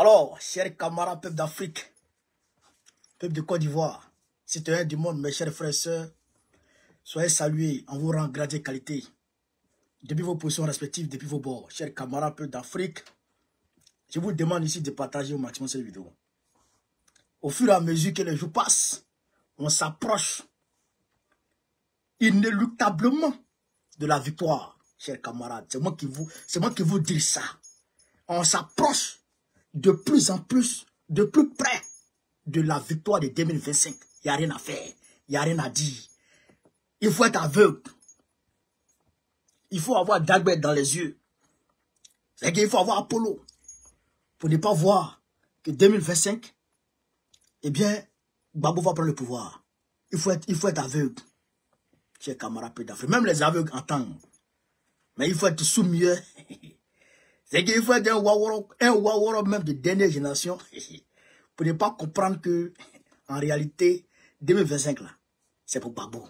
Alors, chers camarades, peuple d'Afrique, peuple de Côte d'Ivoire, citoyens du monde, mes chers frères et sœurs, soyez salués en vous rang grade et qualité. Depuis vos positions respectives, depuis vos bords, chers camarades, peuple d'Afrique, je vous demande ici de partager au maximum cette vidéo. Au fur et à mesure que les jours passent, on s'approche inéluctablement de la victoire, chers camarades. C'est moi qui vous dis ça. On s'approche de plus en plus, de plus près de la victoire de 2025. Il n'y a rien à faire, il n'y a rien à dire. Il faut être aveugle. Il faut avoir Dagbert dans les yeux. C'est qu'il faut avoir Apollo pour ne pas voir que 2025, eh bien, Gbagbo va prendre le pouvoir. Il faut être aveugle. Chers camarades d'Afrique, même les aveugles entendent. Mais il faut être soumis. C'est qu'il faut être un Waworo même de dernière génération pour ne pas comprendre que, en réalité, 2025 là, c'est pour Gbagbo.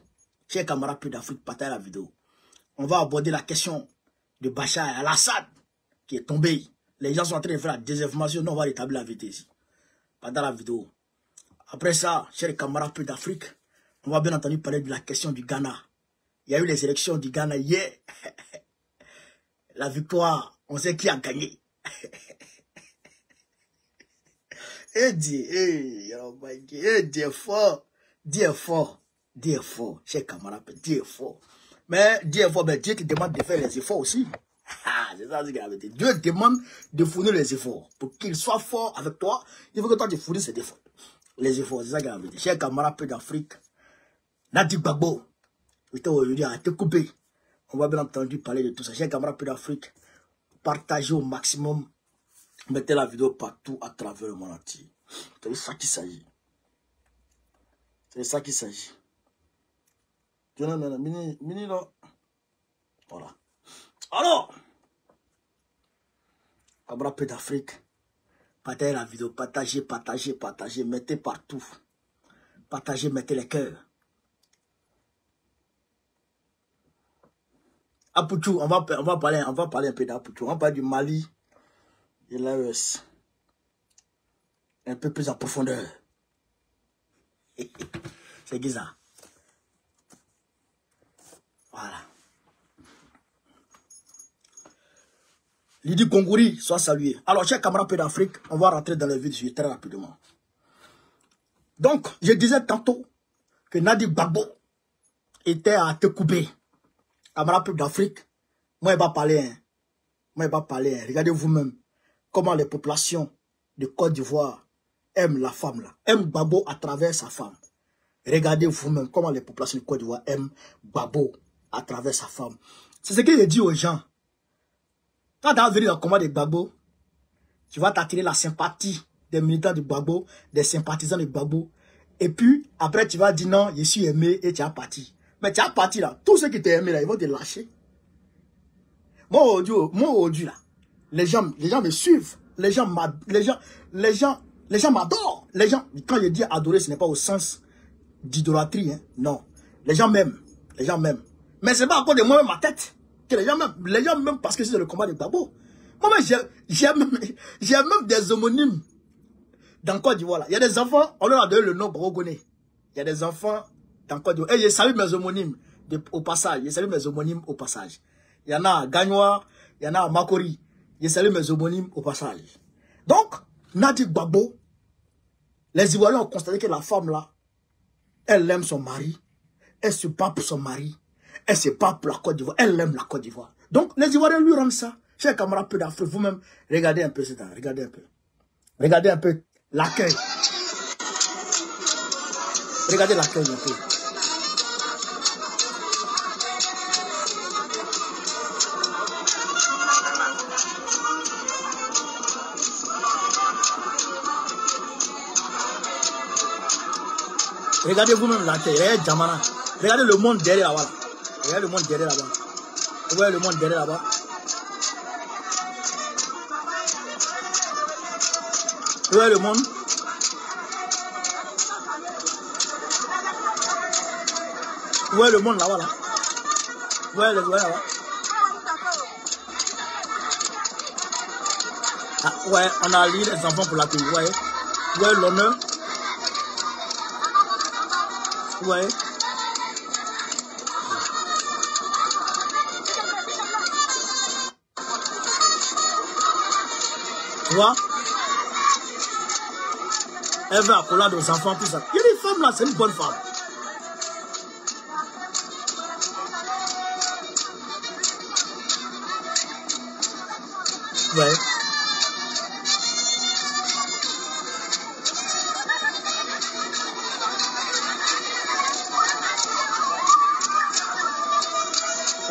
Chers camarades d'Afrique, partagez la vidéo. On va aborder la question de Bachar al-Assad qui est tombé. Les gens sont en train de faire la désinformation. Nous, on va rétablir la vérité ici. Pendant la vidéo. Après ça, chers camarades d'Afrique, on va bien entendu parler de la question du Ghana. Il y a eu les élections du Ghana hier. La victoire, on sait qui a gagné. Dieu est fort. Dieu est fort. Dieu est fort. Chers camarades, Dieu est fort. Mais Dieu est fort, mais Dieu qui demande de faire les efforts aussi. C'est ça, c'est la vérité. Dieu demande de fournir les efforts. Pour qu'il soit fort avec toi, il faut que toi tu fournisses ces efforts. Les efforts, c'est ça qui est la vérité. Chers camarades d'Afrique, Nadi Gbagbo, aujourd'hui a été coupé. On va bien entendu parler de tout ça. Chers camarades d'Afrique, partagez au maximum. Mettez la vidéo partout à travers le monde entier. C'est de ça qu'il s'agit. C'est de ça qu'il s'agit. Mini là. Voilà. Alors, camarades d'Afrique, partagez la vidéo, partagez, mettez partout. Partagez, mettez les cœurs. Apoutou, on va parler un peu d'Apoutou. On va parler du Mali et l'AES. Un peu plus en profondeur. C'est qui ça? Voilà. Lydie Congouri, soit salué. Alors, chers camarades d'Afrique, on va rentrer dans le vif du sujet très rapidement. Donc, je disais tantôt que Nadi Gbagbo était à te couper. Camarades d'Afrique, moi, il va parler. Hein. Moi, il va parler. Hein. Regardez vous-même comment les populations de Côte d'Ivoire aiment la femme là. Aiment Gbagbo à travers sa femme. Regardez vous-même comment les populations de Côte d'Ivoire aiment Gbagbo à travers sa femme. C'est ce qu'il dit aux gens. Quand tu vas venir dans le combat de Gbagbo, tu vas t'attirer la sympathie des militants de Gbagbo, des sympathisants de Gbagbo. Et puis, après, tu vas dire non, je suis aimé et tu as parti. Mais tu as parti là. Tous ceux qui t'ont aimé là, ils vont te lâcher. Moi, aujourd'hui là, les gens me suivent. Les gens m'adorent. Les gens, quand je dis adorer, ce n'est pas au sens d'idolâtrie. Hein. Non. Les gens m'aiment. Les gens m'aiment. Mais c'est pas à cause de moi-même ma tête. Que les gens m'aiment parce que c'est le combat de Gbagbo. Moi, j'ai même des homonymes dans Côte d'Ivoire. Il y a des enfants, on leur a donné le nom Brogoné. Il y a des enfants dans Côte d'Ivoire. Et je salue mes homonymes au passage. Je salue mes homonymes au passage. Il y en a à Gagnoa, il y en a à Makori. Je salue mes homonymes au passage. Donc, Nadi Gbagbo, les Ivoiriens ont constaté que la femme là, elle aime son mari. Elle se bat pour son mari. Elle se bat pour la Côte d'Ivoire. Elle aime la Côte d'Ivoire. Donc, les Ivoiriens lui rendent ça. Chers camarades d'Afrique, vous-même, regardez un peu ça. Regardez un peu. Regardez un peu l'accueil. Regardez l'accueil un peu. Regardez vous-même l'accueil. Regardez Djamana. Regardez le monde derrière là-bas. Regardez le monde derrière là-bas. Vous voyez le monde derrière là-bas. Vous voyez le monde. Vous voyez le monde là-bas là. Vous voyez là-bas. Ah, ouais, on a lié les enfants pour l'accueillir. Ouais, ouais, l'honneur. Ouais. Tu vois? Elle veut accolade aux enfants, tout ça. Il y a des femmes là, c'est une bonne femme. Ouais.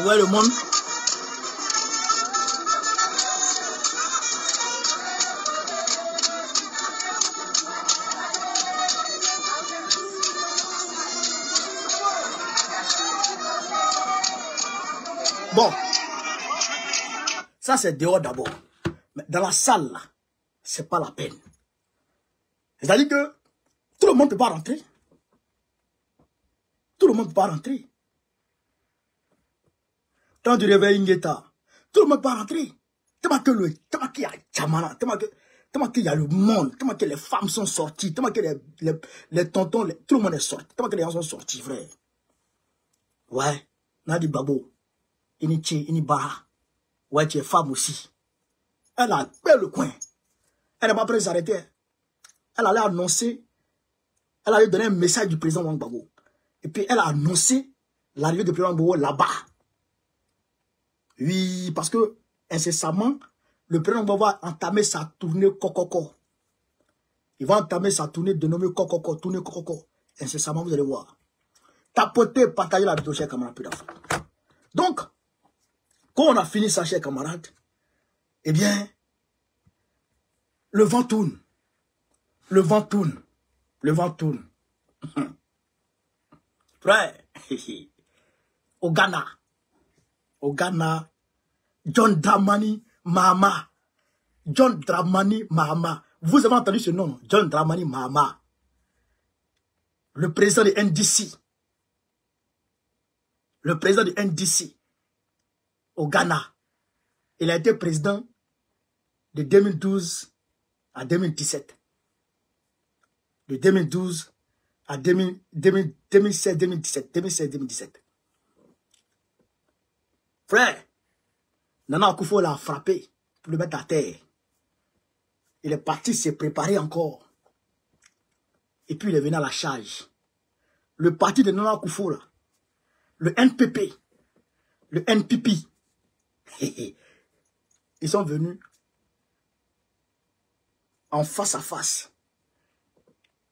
Ouais, le monde. Bon. Ça, c'est dehors d'abord. Mais dans la salle, là, c'est pas la peine. C'est-à-dire que tout le monde ne peut pas rentrer. Tout le monde ne peut pas rentrer. Quand tu réveilles Ngeta, tout le monde ne peut pas rentrer. Tellement qu'il y a Chamana, tellement qu'il y a le monde, tellement que les femmes sont sorties, tellement que les tontons, tout le monde est sorti, tellement que les gens sont sortis, frère. Ouais, Nadi Babo, Ini Bara, ouais, tu es femme aussi. Elle a peur le coin. Elle n'a pas prêt de s'arrêter. Elle allait annoncer, elle allait donner un message du président Wang Babo. Et puis elle a annoncé l'arrivée du président Wang Babo là-bas. Oui, parce que incessamment, le président Wang Babo va entamer sa tournée Kokoko. Il va entamer sa tournée dénommée Kokoko, tournée Kokoko. Incessamment, vous allez voir. Tapoter, partager la vidéo, chers camarades, plus d'Afrique. Donc, quand on a fini ça, chers camarades, eh bien, le vent tourne. Le vent tourne. Le vent tourne. Frère, au Ghana, John Dramani Mahama. John Dramani Mahama. Vous avez entendu ce nom, John Dramani Mahama. Le président de NDC. Le président de NDC au Ghana. Il a été président de 2012 à 2017. De 2012 à 2016-2017. Frère, Nana Akufo l'a frappé pour le mettre à terre. Il est parti se préparer encore. Et puis il est venu à la charge. Le parti de Nana Akufo, là, le NPP, le NPP, ils sont venus en face à face.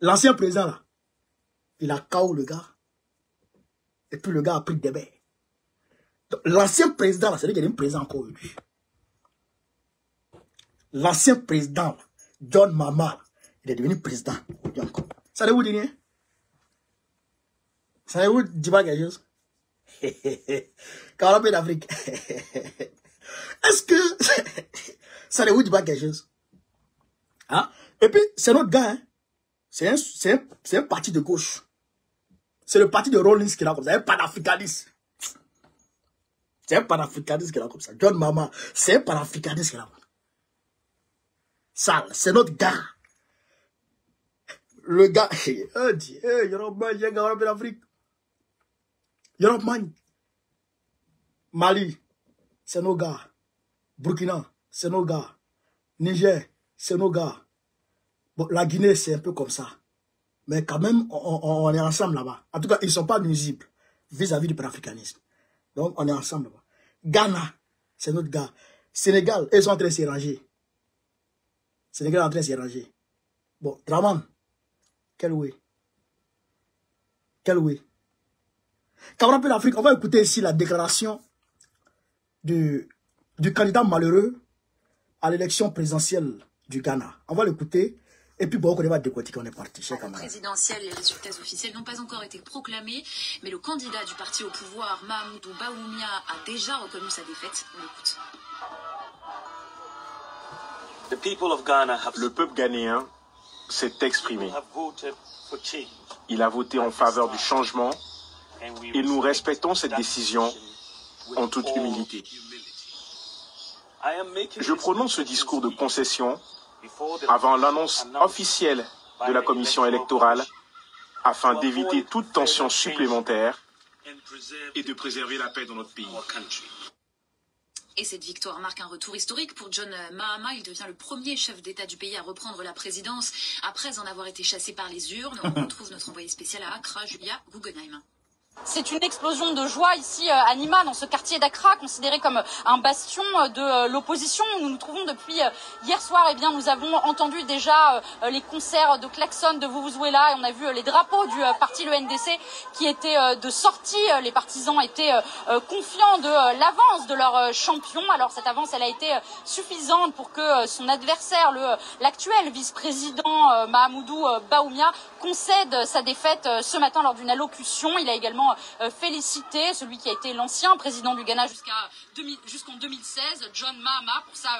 L'ancien président, là, il a KO le gars. Et puis le gars a pris des bains. L'ancien président, là, c'est-à-dire qu'il est président encore lui. L'ancien président, là, John Mahama, il est devenu président. Ça vous dit, hein? Ça vous dit pas quelque chose? Quand on d'Afrique. Est-ce que ça ne vous dit pas quelque chose? Hein? Et puis, c'est notre gars, hein? C'est un parti de gauche. C'est le parti de Rollins qui est là comme ça. Un panafricaniste. C'est un panafricaniste qui est là comme ça. John Mahama, c'est un panafricaniste qui est là comme ça. Sale, c'est notre gars. Le gars, oh Dieu, Europe, il y a un gars en Afrique. Europe, Mali, c'est nos gars. Burkina, c'est nos gars. Niger, c'est nos gars. Bon, la Guinée, c'est un peu comme ça. Mais quand même, on est ensemble là-bas. En tout cas, ils ne sont pas nuisibles vis-à-vis du panafricanisme. Donc, on est ensemble là-bas. Ghana, c'est notre gars. Sénégal, ils sont en train de s'y ranger. Sénégal est en train de s'y ranger. Bon, Draman, quel way? Quel way? Quand on appelle l'Afrique, on va écouter ici la déclaration du candidat malheureux à l'élection présidentielle du Ghana. On va l'écouter. Et puis, bon, on va décortiquer, on est parti. La présidentielle, les résultats officiels n'ont pas encore été proclamés, mais le candidat du parti au pouvoir, Mahamudu Bawumia, a déjà reconnu sa défaite. On l'écoute. Le peuple ghanéen s'est exprimé. Il a voté en faveur du changement et nous respectons cette décision en toute humilité. Je prononce ce discours de concession avant l'annonce officielle de la commission électorale afin d'éviter toute tension supplémentaire et de préserver la paix dans notre pays. Et cette victoire marque un retour historique pour John Mahama. Il devient le premier chef d'État du pays à reprendre la présidence après en avoir été chassé par les urnes. On retrouve notre envoyée spéciale à Accra, Julia Guggenheim. C'est une explosion de joie ici à Nima, dans ce quartier d'Accra, considéré comme un bastion de l'opposition. Nous nous trouvons depuis hier soir. Eh bien, nous avons entendu déjà les concerts de klaxon de Vuvuzela et on a vu les drapeaux du parti, le NDC, qui étaient de sortie. Les partisans étaient confiants de l'avance de leur champion. Alors cette avance, elle a été suffisante pour que son adversaire, l'actuel vice-président Mahamoudou Bawumia, concède sa défaite ce matin lors d'une allocution. Il a également félicité celui qui a été l'ancien président du Ghana jusqu'en 2016, John Mahama, pour sa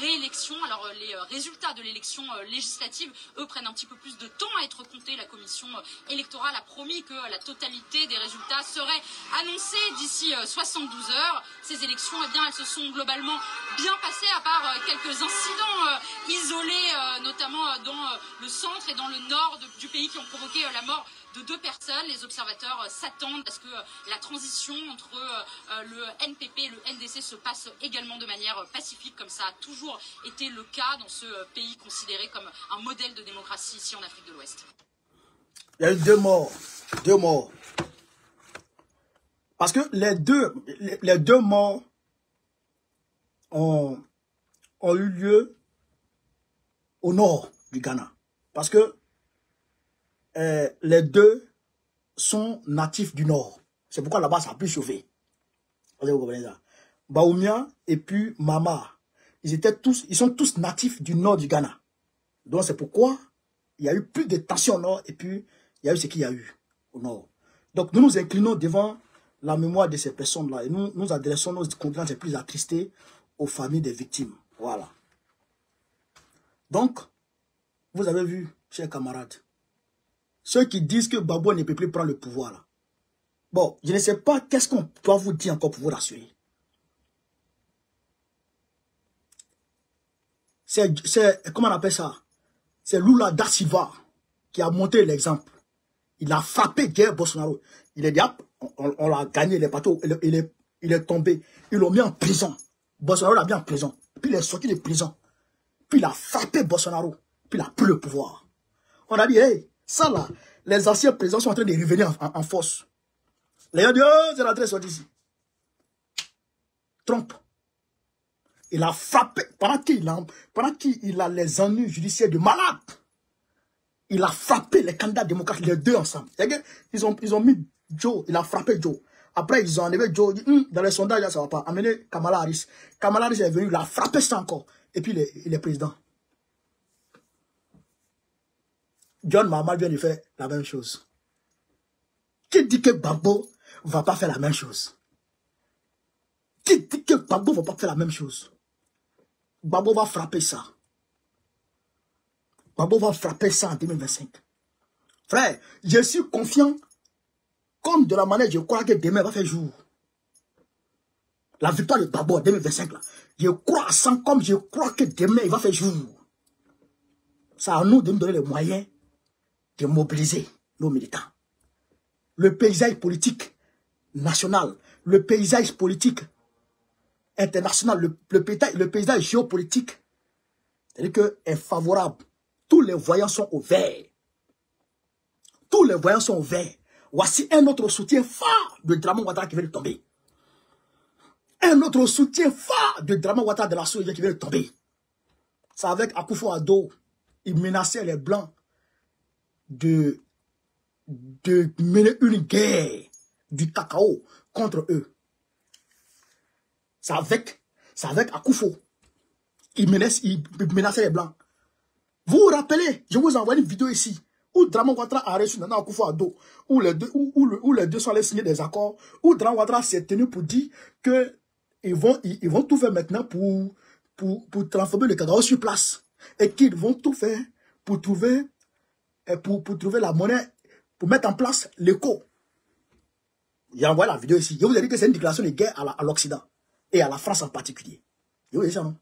réélection. Alors les résultats de l'élection législative, eux, prennent un petit peu plus de temps à être comptés. La commission électorale a promis que la totalité des résultats serait annoncée d'ici 72 heures. Ces élections, eh bien, elles se sont globalement bien passées, à part quelques incidents isolés, notamment dans le centre et dans le nord du pays, qui ont provoqué la mort de 2 personnes. Les observateurs s'attendent à ce que la transition entre le NPP et le NDC se passe également de manière pacifique, comme ça a toujours été le cas dans ce pays considéré comme un modèle de démocratie ici en Afrique de l'Ouest. Il y a eu 2 morts. 2 morts. Parce que les deux morts ont eu lieu au nord du Ghana. Parce que les deux sont natifs du nord. C'est pourquoi là-bas ça a pu chauffer. Vous comprenez ça? Bawumia et puis Mama, ils sont tous natifs du nord du Ghana. Donc c'est pourquoi il y a eu plus de tensions au nord et puis il y a eu ce qu'il y a eu au nord. Donc nous nous inclinons devant la mémoire de ces personnes-là et nous adressons nos condoléances les plus attristées aux familles des victimes. Voilà. Donc, vous avez vu, chers camarades, ceux qui disent que Gbagbo ne peut plus prendre le pouvoir là. Bon, je ne sais pas qu'est-ce qu'on doit vous dire encore pour vous rassurer. Comment on appelle ça? C'est Lula da Silva qui a montré l'exemple. Il a frappé Jair Bolsonaro. Il est dit, on l'a gagné, les bateaux, il est tombé. Ils l'ont mis en prison. Bolsonaro l'a mis en prison. Puis il est sorti de prison. Puis il a frappé Bolsonaro. Puis il a pris le pouvoir. On a dit, hey, ça là, les anciens présidents sont en train de revenir en force. Les gens disent, oh, c'est la très sortie ici. Trump. Il a frappé, pendant qu'il a les ennuis judiciaires de malade, il a frappé les candidats démocrates, les deux ensemble. Ils ont mis Joe, il a frappé Joe. Après, ils ont enlevé Joe, dans les sondages, là, ça ne va pas. Amener Kamala Harris. Kamala Harris est venu, il a frappé ça encore. Et puis, il est président. John Mahama vient de faire la même chose. Qui dit que Gbagbo ne va pas faire la même chose? Qui dit que Gbagbo ne va pas faire la même chose? Gbagbo va frapper ça. Gbagbo va frapper ça en 2025. Frère, je suis confiant, comme de la manière je crois que demain va faire jour. La victoire de Gbagbo en 2025, là, je crois à ça comme je crois que demain il va faire jour. C'est à nous de nous donner les moyens de mobiliser nos militants. Le paysage politique national, le paysage politique international, le paysage géopolitique, c'est-à-dire que est favorable. Tous les voyants sont au vert. Tous les voyants sont au vert. Voici un autre soutien phare de Dramane Ouattara qui vient de tomber. Un autre soutien phare de Dramane Ouattara de la Sourire qui vient de tomber. C'est avec Akufo-Addo. Il menaçait les Blancs de mener une guerre du cacao contre eux. C'est avec Akufo. Il menaçait les Blancs. Vous vous rappelez, je vous envoie une vidéo ici, où Dramane Ouattara a reçu Nana Akufo-Addo, où les deux sont allés signer des accords, où Dramane Ouattara s'est tenu pour dire que ils vont tout faire maintenant pour transformer le cacao sur place. Et qu'ils vont tout faire pour trouver la monnaie, pour mettre en place l'éco. J'ai envoyé la vidéo ici. Je vous ai dit que c'est une déclaration de guerre à l'Occident. Et à la France en particulier. Vous voyez ça, non?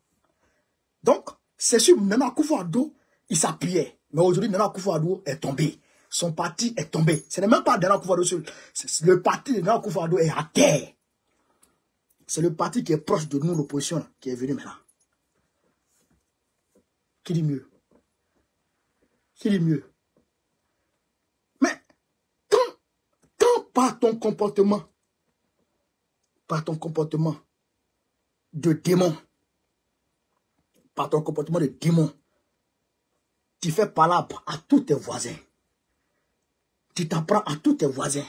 Donc, c'est sûr, Nana Akufo-Addo, il s'appuyait. Mais aujourd'hui, Nana Akufo-Addo est tombé. Son parti est tombé. Ce n'est même pas Nana Akufo-Addo seul. Le parti de Nana Akufo-Addo est à terre. C'est le parti qui est proche de nous, l'opposition, qui est venu maintenant. Qui dit mieux? Qui dit mieux? Mais, quand par ton comportement de démon, tu fais palabre à tous tes voisins. Tu t'apprends à tous tes voisins.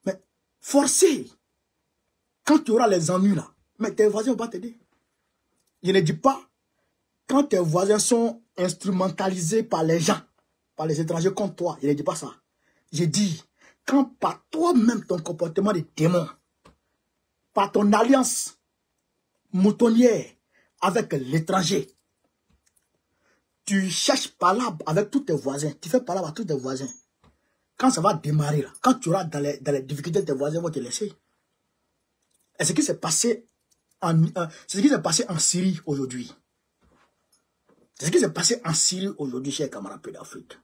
Mais, forcé, quand tu auras les ennuis là, mais tes voisins ne vont pas t'aider. Je ne dis pas, quand tes voisins sont instrumentalisés par les gens, par les étrangers comme toi, je ne dis pas ça. Je dis, quand par toi-même ton comportement de démon, par ton alliance moutonnière avec l'étranger, tu cherches palabre avec tous tes voisins, tu fais palabre à tous tes voisins. Quand ça va démarrer, là, quand tu auras dans les difficultés, tes voisins vont te laisser. Et ce qui s'est passé en Syrie aujourd'hui. C'est ce qui s'est passé en Syrie aujourd'hui, chers camarades d'Afrique.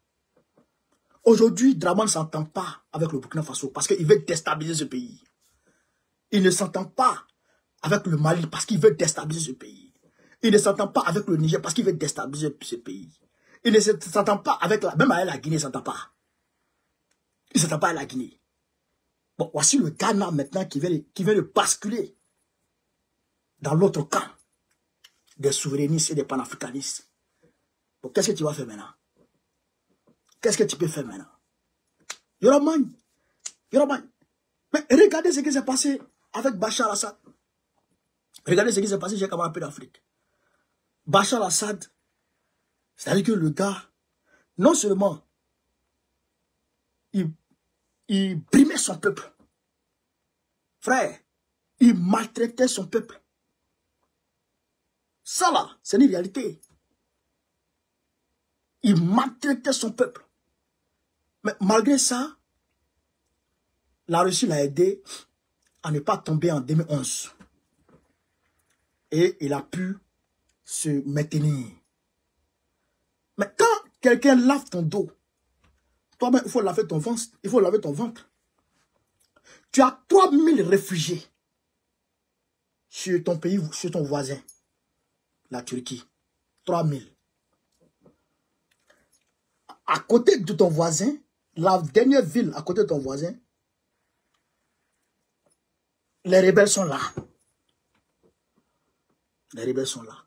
Aujourd'hui, Draman ne s'entend pas avec le Burkina Faso parce qu'il veut déstabiliser ce pays. Il ne s'entend pas avec le Mali parce qu'il veut déstabiliser ce pays. Il ne s'entend pas avec le Niger parce qu'il veut déstabiliser ce pays. Il ne s'entend pas avec même avec la Guinée, il ne s'entend pas. Il ne s'entend pas avec la Guinée. Bon, voici le Ghana maintenant qui vient de basculer dans l'autre camp des souverainistes et des panafricanistes. Bon, qu'est-ce que tu vas faire maintenant? Qu'est-ce que tu peux faire maintenant? Yoraman. Mais regardez ce qui s'est passé avec Bachar al-Assad. Regardez ce qui s'est passé chez Camarade d'Afrique. Bachar al-Assad, c'est-à-dire que le gars, non seulement il brimait son peuple. Frère, il maltraitait son peuple. Ça là, c'est une réalité. Il maltraitait son peuple. Mais malgré ça, la Russie l'a aidé à ne pas tomber en 2011. Et il a pu se maintenir. Mais quand quelqu'un lave ton dos, toi-même, il faut laver ton ventre. Il faut laver ton ventre. Tu as 3000 réfugiés sur ton pays, sur ton voisin, la Turquie. 3000. À côté de ton voisin, la dernière ville à côté de ton voisin, les rebelles sont là. Les rebelles sont là.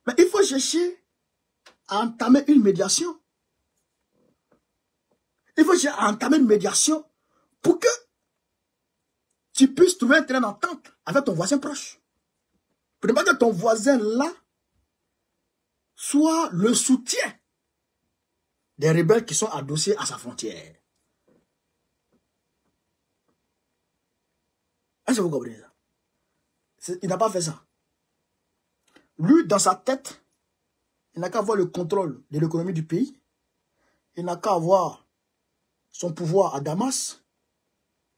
Mais il faut chercher à entamer une médiation. Il faut chercher à entamer une médiation pour que tu puisses trouver un terrain d'entente avec ton voisin proche. Pour ne pas que ton voisin là soit le soutien des rebelles qui sont adossés à sa frontière. Est-ce que vous comprenez ça? Il n'a pas fait ça. Lui, dans sa tête, il n'a qu'à avoir le contrôle de l'économie du pays. Il n'a qu'à avoir son pouvoir à Damas.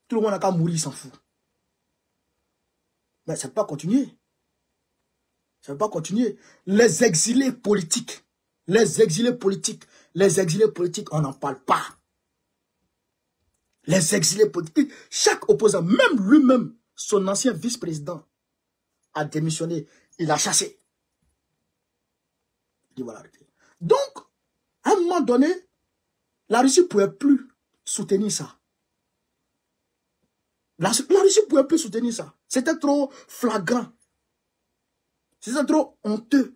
Tout le monde n'a qu'à mourir, il s'en fout. Mais ça ne peut pas continuer. Ça ne peut pas continuer. Les exilés politiques, on n'en parle pas. Les exilés politiques, chaque opposant, même lui-même, son ancien vice-président, a démissionné. Il a chassé. Voilà. Donc, à un moment donné, la Russie ne pouvait plus soutenir ça. La Russie ne pouvait plus soutenir ça. C'était trop flagrant. C'était trop honteux.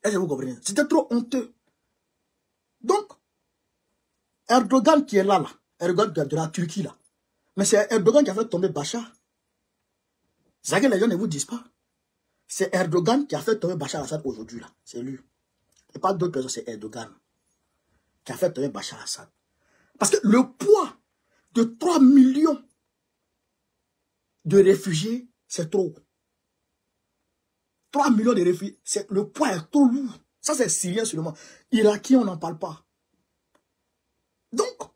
Est-ce que vous comprenez? C'était trop honteux. Donc, Erdogan qui est là, Erdogan de la Turquie, là. Mais c'est Erdogan qui a fait tomber Bachar. C'est ça que les gens ne vous disent pas. C'est Erdogan qui a fait tomber Bachar al-Assad aujourd'hui, là. C'est lui. Et pas d'autres personnes, c'est Erdogan qui a fait tomber Bachar al-Assad. Parce que le poids de 3 millions de réfugiés, c'est trop. 3 millions de réfugiés, le poids est trop lourd. Ça, c'est syrien seulement. Irakien, on n'en parle pas. Donc,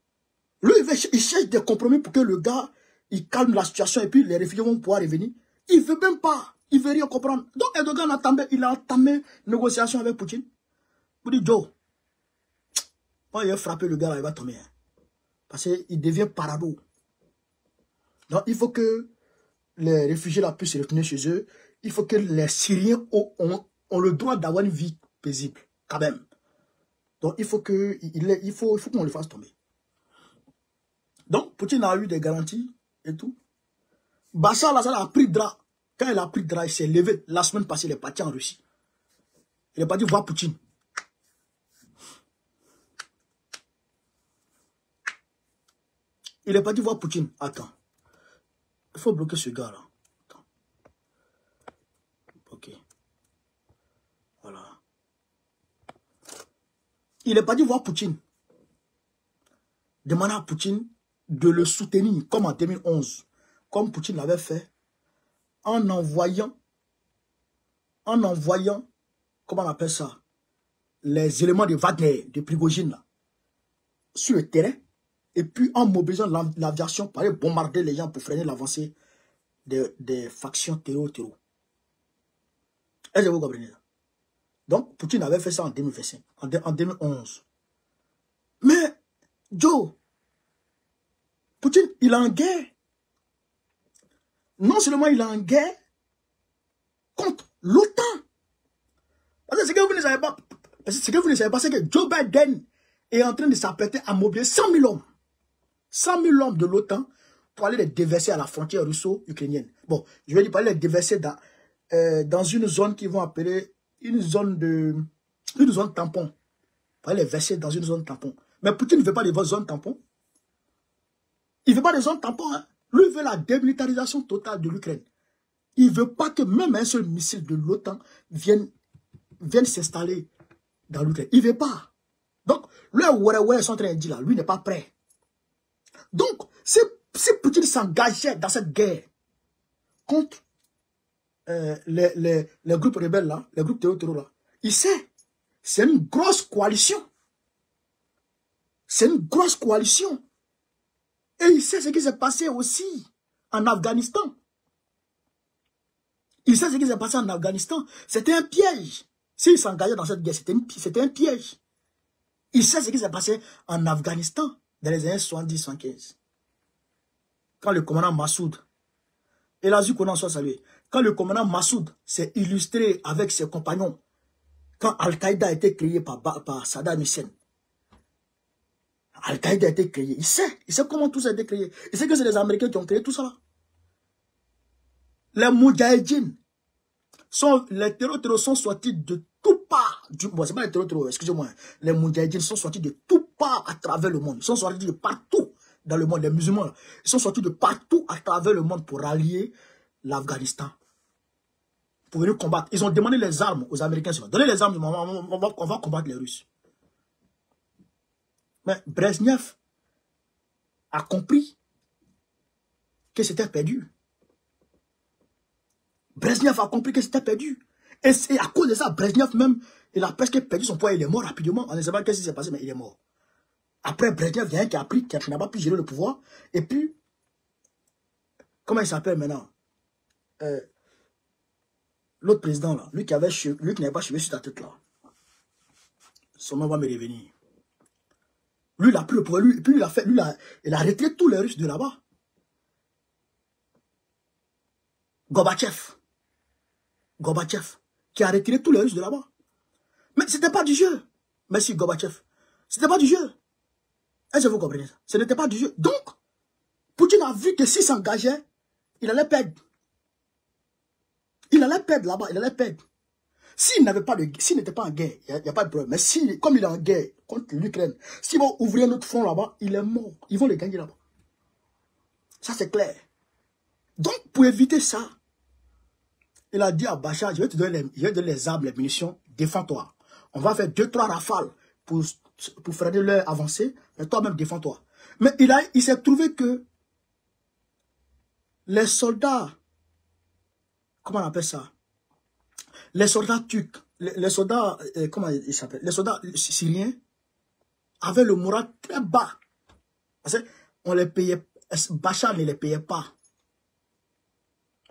lui, il cherche des compromis pour que le gars il calme la situation et puis les réfugiés vont pouvoir revenir. Il ne veut même pas. Il ne veut rien comprendre. Donc Erdogan il a entamé négociation avec Poutine. Vous dites, Joe, quand il a frappé le gars, là, il va tomber. Hein. Parce qu'il devient parano. Donc il faut que les réfugiés là puissent se retourner chez eux. Il faut que les Syriens ont le droit d'avoir une vie paisible, quand même. Donc il faut qu'on le fasse tomber. Donc Poutine a eu des garanties et tout. Bachar al-Assad a pris drap. Quand il a pris drap, il s'est levé. La semaine passée, il est parti en Russie. Il est parti voir Poutine. Il est parti voir Poutine. Attends. Il faut bloquer ce gars-là. Attends. Ok. Voilà. Il est parti voir Poutine. Demander à Poutine de le soutenir, comme en 2011. Comme Poutine l'avait fait. En envoyant, comment on appelle ça, les éléments de Wagner, de Prigogine, là, sur le terrain, et puis en mobilisant l'aviation pour aller bombarder les gens pour freiner l'avancée des factions terror. Est-ce que vous comprenez ça? Donc, Poutine avait fait ça en 2025, en 2011. Mais, Joe, Poutine, il est en guerre. Non seulement il est en guerre contre l'OTAN. Parce que ce que vous ne savez pas, c'est que Joe Biden est en train de s'apprêter à mobiliser 100 000 hommes. 100 000 hommes de l'OTAN pour aller les déverser à la frontière russo-ukrainienne. Bon, je vais dire, pour aller les déverser dans une zone qu'ils vont appeler une zone tampon. Pour aller les verser dans une zone tampon. Mais Poutine ne veut pas de zone tampon. Il ne veut pas de zone tampon, hein. Lui veut la démilitarisation totale de l'Ukraine. Il ne veut pas que même un seul missile de l'OTAN vienne s'installer dans l'Ukraine. Il ne veut pas. Donc, là où ils sont en train de dire là, lui n'est pas prêt. Donc, si Poutine s'engageait dans cette guerre contre les groupes rebelles là, les groupes terroristes là, il sait, c'est une grosse coalition. C'est une grosse coalition. Et il sait ce qui s'est passé aussi en Afghanistan. Il sait ce qui s'est passé en Afghanistan. C'était un piège. S'il s'engageait dans cette guerre, c'était un piège. Il sait ce qui s'est passé en Afghanistan dans les années 70-75. Quand le commandant Massoud, et là, qu'on en soit salué, quand le commandant Massoud s'est illustré avec ses compagnons, quand Al-Qaïda a été créé par Saddam Hussein, Al-Qaïda a été créé. Il sait comment tout ça a été créé. Il sait que c'est les Américains qui ont créé tout ça. Les Moudjahidines, les terroristes sont sortis de tout part. Bon, c'est pas les terroristes, excusez-moi. Les Moudjahidines sont sortis de tout part à travers le monde. Ils sont sortis de partout dans le monde. Les musulmans, ils sont sortis de partout à travers le monde pour rallier l'Afghanistan. Pour venir combattre. Ils ont demandé les armes aux Américains. Donnez les armes, on va combattre les Russes. Mais Brezhnev a compris que c'était perdu. Brezhnev a compris que c'était perdu. Et c'est à cause de ça, Brezhnev même, il a presque perdu son poids. Il est mort rapidement. On ne sait pas qu'est-ce qui s'est passé, mais il est mort. Après, Brezhnev, il y a un qui a appris, qui n'a pas pu gérer le pouvoir. Et puis, comment il s'appelle maintenant? L'autre président, là, lui qui n'avait pas cheveux sur ta tête, là. Son nom va me revenir. Lui, il a pris le pouvoir, puis il a retiré tous les Russes de là-bas. Gorbatchev, qui a retiré tous les Russes de là-bas. Mais ce n'était pas du jeu. Merci, Gorbatchev. Ce n'était pas du jeu. Est-ce que vous comprenez ça? Ce n'était pas du jeu. Donc, Poutine a vu que s'il s'engageait, il allait perdre. Il allait perdre là-bas, il allait perdre. S'il n'était pas en guerre, il n'y a pas de problème. Mais comme il est en guerre contre l'Ukraine, s'ils vont ouvrir notre front là-bas, il est mort. Ils vont le gagner là-bas. Ça, c'est clair. Donc, pour éviter ça, il a dit à Bachar, je vais te donner les armes, les munitions, défends-toi. On va faire 2-3 rafales pour freiner leur avancée, mais toi-même, défends-toi. Mais il s'est trouvé que les soldats, comment on appelle ça? Les soldats turcs, les soldats, comment ils s'appellent? Les soldats syriens avaient le moral très bas. Parce qu'on les payait, Bachar ne les payait pas.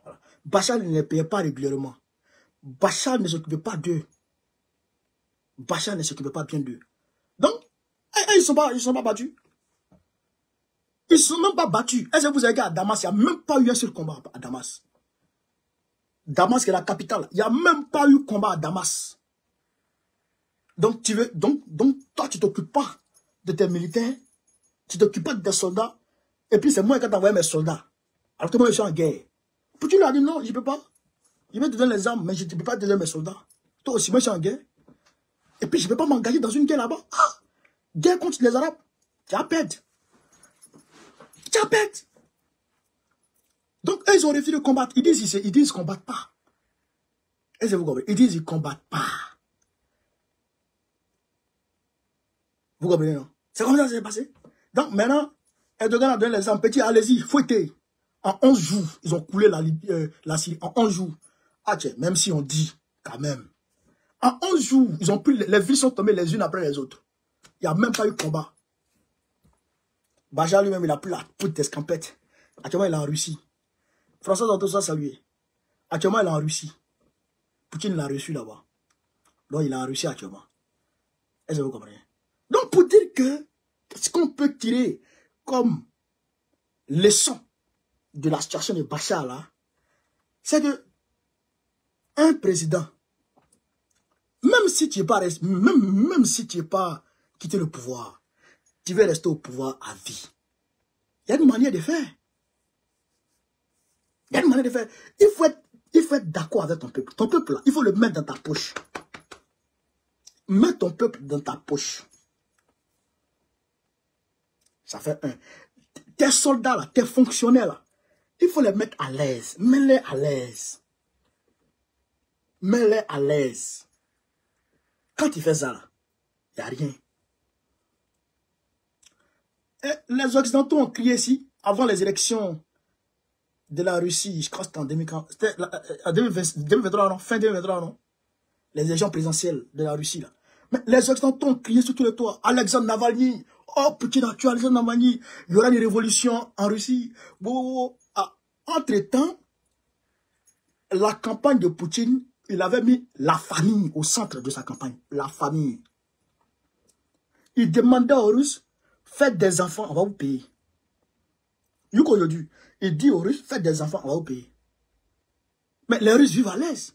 Voilà. Bachar ne les payait pas régulièrement. Bachar ne s'occupait pas d'eux. Bachar ne s'occupait pas bien d'eux. Donc, ils ne sont pas battus. Ils ne sont même pas battus. Est-ce que vous avez dit à Damas, il n'y a même pas eu un seul combat à Damas. Damas qui est la capitale. Il n'y a même pas eu combat à Damas. Donc, toi, tu ne t'occupes pas de tes militaires. Tu ne t'occupes pas de tes soldats. Et puis, c'est moi qui ai envoyé mes soldats. Alors que moi, je suis en guerre. Puis tu lui as dit non, je ne peux pas. Je vais te donner les armes, mais je ne peux pas te donner mes soldats. Toi aussi, moi, je suis en guerre. Et puis, je ne peux pas m'engager dans une guerre là-bas. Ah, guerre contre les Arabes. Tu as perdu. Tu as perdu. Donc, eux, ils ont refusé de combattre. Ils disent qu'ils ne combattent pas. Est-ce que vous comprenez? Ils disent qu'ils ne combattent pas. Vous comprenez, non? C'est comme ça que ça s'est passé. Donc, maintenant, Erdogan a donné les armes. Petit, allez-y, fouettez. En 11 jours, ils ont coulé la Syrie. En 11 jours. Ah, tiens, même si on dit, quand même. En 11 jours, ils ont pris, les villes sont tombées les unes après les autres. Il n'y a même pas eu de combat. Bachar lui-même, il a pris la poudre d'escampette. Actuellement, il est en Russie. François Zantosa salué. Actuellement, il est en Russie. Poutine l'a reçu là-bas. Donc, il est en Russie actuellement. Est-ce que vous comprenez? Donc, pour dire que ce qu'on peut tirer comme leçon de la situation de Bachar là, c'est que un président, même si tu n'es pas, même si tu n'es pas quitté le pouvoir, tu veux rester au pouvoir à vie. Il y a une manière de faire. Il y a une manière de faire. Il faut être d'accord avec ton peuple. Ton peuple là, il faut le mettre dans ta poche. Mets ton peuple dans ta poche. Ça fait un. Tes soldats là, tes fonctionnaires là, il faut les mettre à l'aise. Mets-les à l'aise. Mets-les à l'aise. Quand tu fais ça là, il n'y a rien. Et les Occidentaux ont crié ici, avant les élections de la Russie, je crois que c'était en 2040, c'était en 2023, non, fin 2023, non? Les élections présidentielles de la Russie là. Mais les Occidentaux ont crié sur tous les toits. Alexandre Navalny, oh Poutine a tué Alexandre Navalny, il y aura une révolution en Russie. Ah, entre-temps, la campagne de Poutine, il avait mis la famille au centre de sa campagne. La famille. Il demandait aux Russes, faites des enfants, on va vous payer. Il dit aux Russes, faites des enfants, on va vous payer. Mais les Russes vivent à l'aise.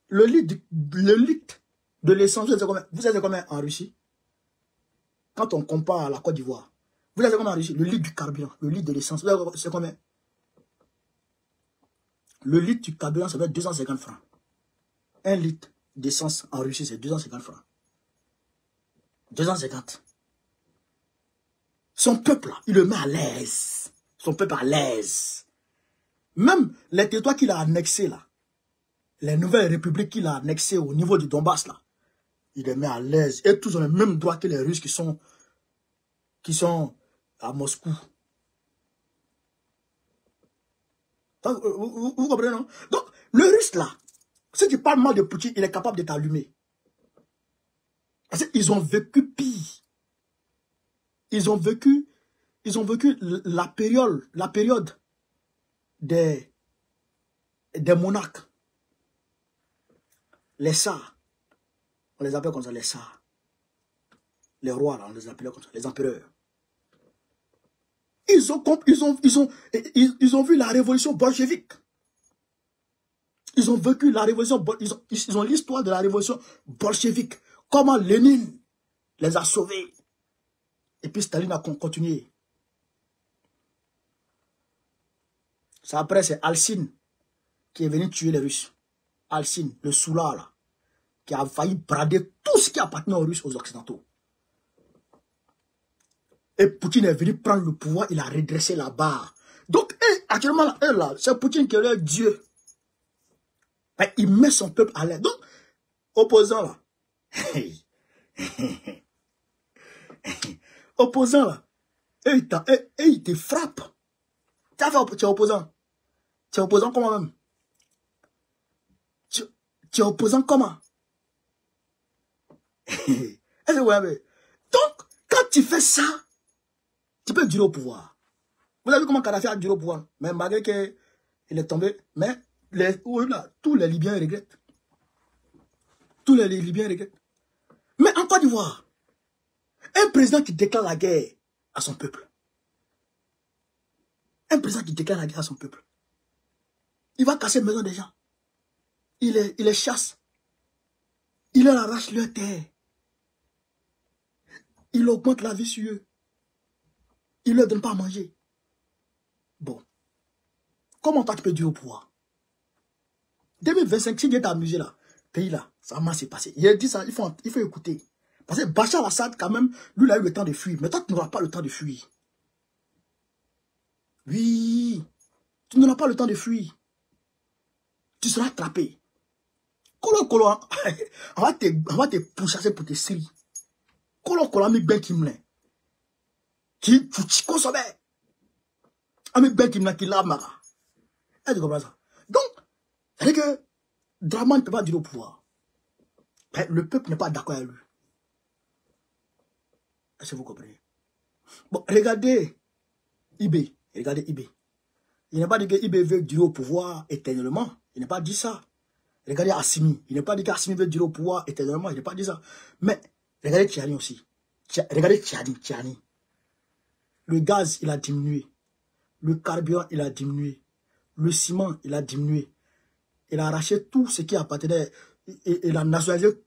Le litre de l'essence, vous savez combien en Russie? Quand on compare à la Côte d'Ivoire, vous savez combien en Russie? Le litre du carburant, le litre de l'essence, c'est combien? Le litre du carburant, ça va être 250 francs. Un litre d'essence en Russie, c'est 250 francs. 250. Son peuple, là, il le met à l'aise. Son peuple à l'aise. Même les territoires qu'il a annexés, là, les nouvelles républiques qu'il a annexées au niveau du Donbass, là, il les met à l'aise. Et tous ont les mêmes droits que les Russes qui sont à Moscou. Donc, vous comprenez, non? Donc, le Russe, là, si tu parles mal de Poutine, il est capable de t'allumer. Parce qu'ils ont vécu pire. Ils ont vécu la période des monarques. Les tsars. On les appelle comme ça, les tsars. Les rois, là, on les appelait comme ça, les empereurs. Ils ont vu la révolution bolchevique. Ils ont vécu la révolution, ils ont l'histoire de la révolution bolchevique. Comment Lénine les a sauvés. Et puis Staline a continué. Ça après, c'est Alcine qui est venu tuer les Russes. Alcine, le soulard là, qui a failli brader tout ce qui appartenait aux Russes, aux Occidentaux. Et Poutine est venu prendre le pouvoir, il a redressé la barre. Donc, actuellement, là, c'est Poutine qui est leur Dieu. Mais il met son peuple à l'aise. Donc, opposant là, opposant là, il te frappe. Tu es opposant. Tu es opposant comment même? Tu es opposant comment? Donc, quand tu fais ça, tu peux durer au pouvoir. Vous avez vu comment Kadhafi a duré au pouvoir? Mais malgré qu'il est tombé, mais tous les Libyens regrettent. Tous les Libyens regrettent. Mais en Côte d'Ivoire, un président qui déclare la guerre à son peuple. Un président qui déclare la guerre à son peuple. Il va casser les maisons des gens. Il les chasse. Il leur arrache leur terre. Il augmente la vie sur eux. Il ne leur donne pas à manger. Bon. Comment toi tu peux durer au pouvoir? 2025, si Dieu t'a amusé là, pays là, ça va s'est passé. Il a dit ça, il faut écouter. Parce que Bachar al-Assad, quand même, lui, il a eu le temps de fuir. Mais toi, tu n'auras pas le temps de fuir. Oui. Tu n'auras pas le temps de fuir. Tu seras attrapé. Kolo, on va te pourchasser pour tes séries. Kolo, ami ben qui me l'a. Qui, tu consommes. Ami ben qui me l'a, qui l'a mara. Tu comprends ça? Donc, c'est que Draman ne peut pas durer au pouvoir. Mais le peuple n'est pas d'accord avec lui. Est-ce que vous comprenez? Bon, regardez Ibé. Regardez Ibé. Il n'a pas dit que Ibé veut durer au pouvoir éternellement. Il n'a pas dit ça. Regardez Assimi. Il n'a pas dit qu'Assimi veut durer au pouvoir éternellement. Il n'a pas dit ça. Mais regardez Tchani aussi. Regardez Tchani. Le gaz, il a diminué. Le carburant, il a diminué. Le ciment, il a diminué. Il a arraché tout ce qui appartenait. Il a nationalisé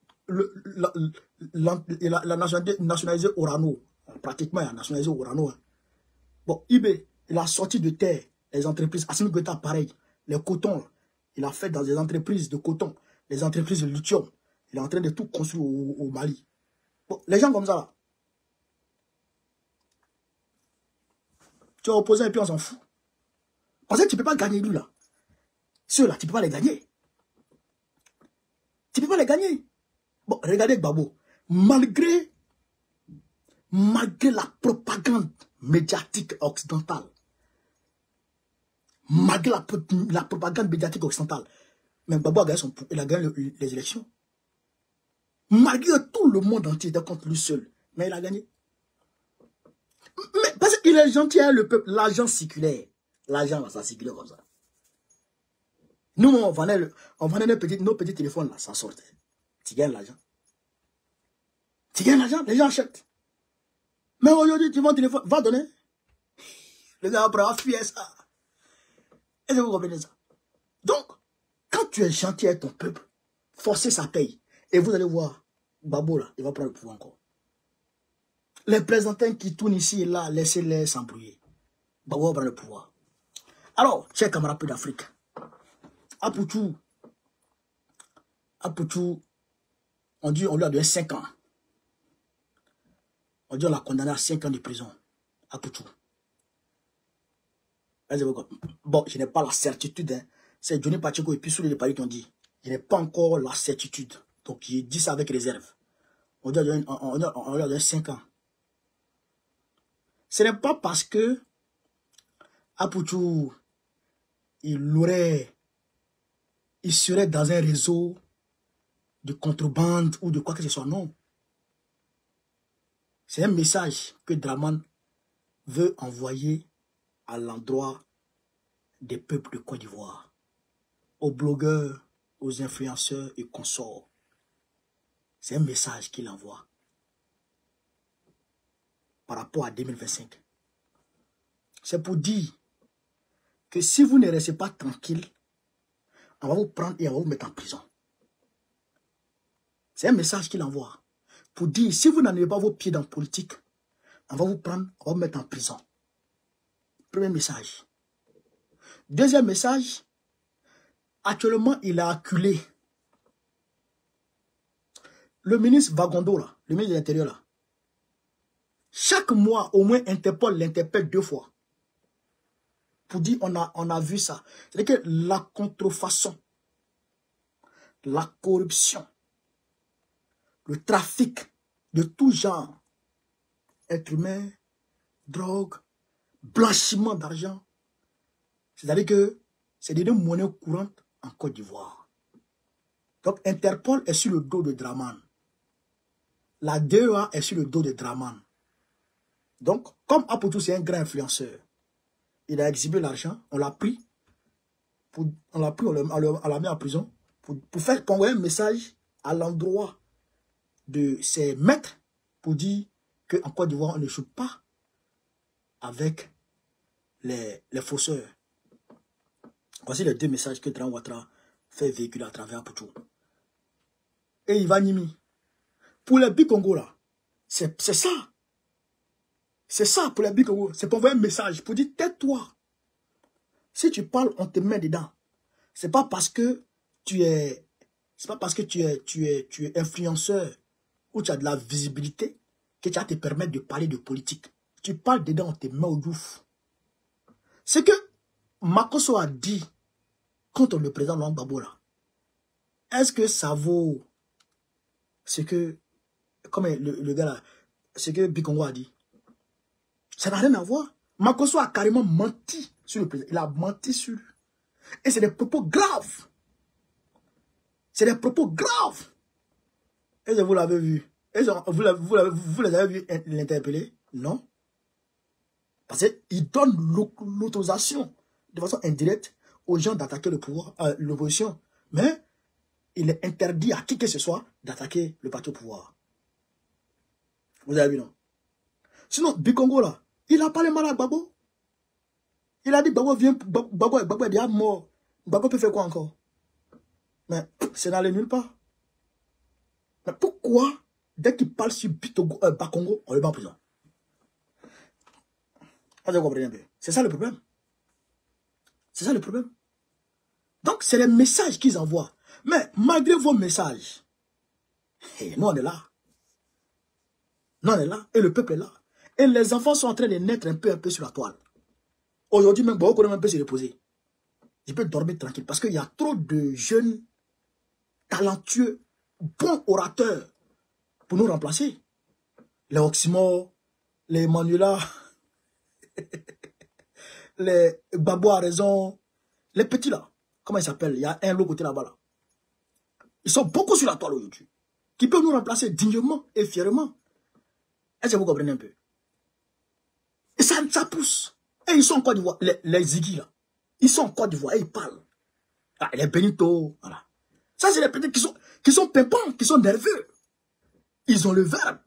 nationalisé Orano. Pratiquement, il a nationalisé Orano. Bon, Ibé, il a sorti de terre les entreprises. Assimi Goïta, pareil. Les cotons, il a fait dans des entreprises de coton, les entreprises de lithium. Il est en train de tout construire au Mali. Bon, les gens comme ça, là. Tu vas opposer et puis on s'en fout. Parce que tu ne peux pas gagner lui, là. Ceux-là, tu ne peux pas les gagner. Tu ne peux pas les gagner. Bon, regardez Gbagbo. Malgré la propagande médiatique occidentale, malgré la propagande médiatique occidentale, même Gbagbo a gagné les élections. Malgré tout le monde entier était contre lui seul, mais il a gagné. Mais parce qu'il est gentil avec le peuple, l'argent circulaire. L'argent va ça circuler comme ça. Nous, on vendait nos petits téléphones là, ça sortait. Tu gagnes l'argent. Tu gagnes l'argent, les gens achètent. Mais aujourd'hui, tu vends le téléphone, va donner. Le gars après va fuir ça. Est-ce que vous comprenez ça? Donc, quand tu es gentil avec ton peuple, forcer sa paye. Et vous allez voir, Babo là, il va prendre le pouvoir encore. Les présidents qui tournent ici et là, laissez-les s'embrouiller. Babo va prendre le pouvoir. Alors, chers camarades d'Afrique, Apoutou, on lui a donné 5 ans. On dit on l'a condamné à 5 ans de prison. Apoutou. Bon, je n'ai pas la certitude. Hein. C'est Johnny Pacheco et puis sous les paris qui ont dit. Je n'ai pas encore la certitude. Donc, j'ai dit ça avec réserve. On lui a donné 5 ans. Ce n'est pas parce que Apoutou, il serait dans un réseau de contrebande ou de quoi que ce soit. Non. C'est un message que Draman veut envoyer à l'endroit des peuples de Côte d'Ivoire, aux blogueurs, aux influenceurs et consorts. C'est un message qu'il envoie par rapport à 2025. C'est pour dire que si vous ne restez pas tranquille, on va vous prendre et on va vous mettre en prison. C'est un message qu'il envoie. Pour dire, si vous n'en avez pas vos pieds dans la politique, on va vous prendre, on va vous mettre en prison. Premier message. Deuxième message, actuellement, il a acculé le ministre Vagondo, là, le ministre de l'Intérieur, là. Chaque mois, au moins, Interpol l'interpelle 2 fois. Pour dire, on a vu ça. C'est-à-dire que la contrefaçon, la corruption, le trafic de tout genre, être humain, drogue, blanchiment d'argent, c'est-à-dire que c'est des monnaies courantes en Côte d'Ivoire. Donc Interpol est sur le dos de Draman. La DEA est sur le dos de Draman. Donc, comme Aputu, c'est un grand influenceur, il a exhibé l'argent, on l'a pris, on l'a mis en prison, pour faire envoyer un message à l'endroit de ses maîtres, pour dire qu'en Côte d'Ivoire, on ne joue pas avec les fausseurs. Voici les 2 messages que Dran Ouattara fait véhiculer à travers Aputu. Et il va Nimi. Pour les Bikongo là, c'est ça. C'est ça pour les Bikongo. C'est pour envoyer un message, pour dire tais-toi. Si tu parles, on te met dedans. C'est pas parce que tu es influenceur ou tu as de la visibilité que tu vas te permettre de parler de politique. Tu parles dedans, on te met au douf. C'est que Makosso a dit contre le président Laurent Gbagbo là. Est-ce que ça vaut ce que, comme le gars là, ce que Bikongo a dit? Ça n'a rien à voir. Makosso a carrément menti sur le président. Il a menti sur lui. Et c'est des propos graves. C'est des propos graves. Est-ce que vous l'avez vu? Vous les avez vu l'interpeller? Non. Parce qu'il donne l'autorisation de façon indirecte aux gens d'attaquer le pouvoir, l'opposition. Mais il est interdit à qui que ce soit d'attaquer le parti au pouvoir. Vous avez vu, non? Sinon, Bikongo là, il a parlé mal à Gbagbo. Il a dit Gbagbo vient, Gbagbo est déjà mort. Gbagbo peut faire quoi encore? Mais c'est n'allé nulle part. Mais pourquoi, dès qu'il parle sur Bakongo, on le met en prison? C'est ça le problème. C'est ça le problème. Donc, c'est les messages qu'ils envoient. Mais malgré vos messages, nous on est là. Nous on est là. Et le peuple est là. Et les enfants sont en train de naître un peu sur la toile. Aujourd'hui, même beaucoup de même peut se reposer. Je peux dormir tranquille. Parce qu'il y a trop de jeunes, talentueux, bons orateurs pour nous remplacer. Les Oxymore, les Manuela, les Babo a raison, les petits là. Comment ils s'appellent? Il y a un lot côté là-bas là. Ils sont beaucoup sur la toile aujourd'hui. Qui peuvent nous remplacer dignement et fièrement. Est-ce que vous comprenez un peu? Et ça pousse. Et ils sont en Côte d'Ivoire. Les Ziggy là. Ils sont en Côte d'Ivoire et ils parlent. Ah, les Benito. Voilà. Ça, c'est les petits qui sont pimpants, qui sont nerveux. Ils ont le verbe.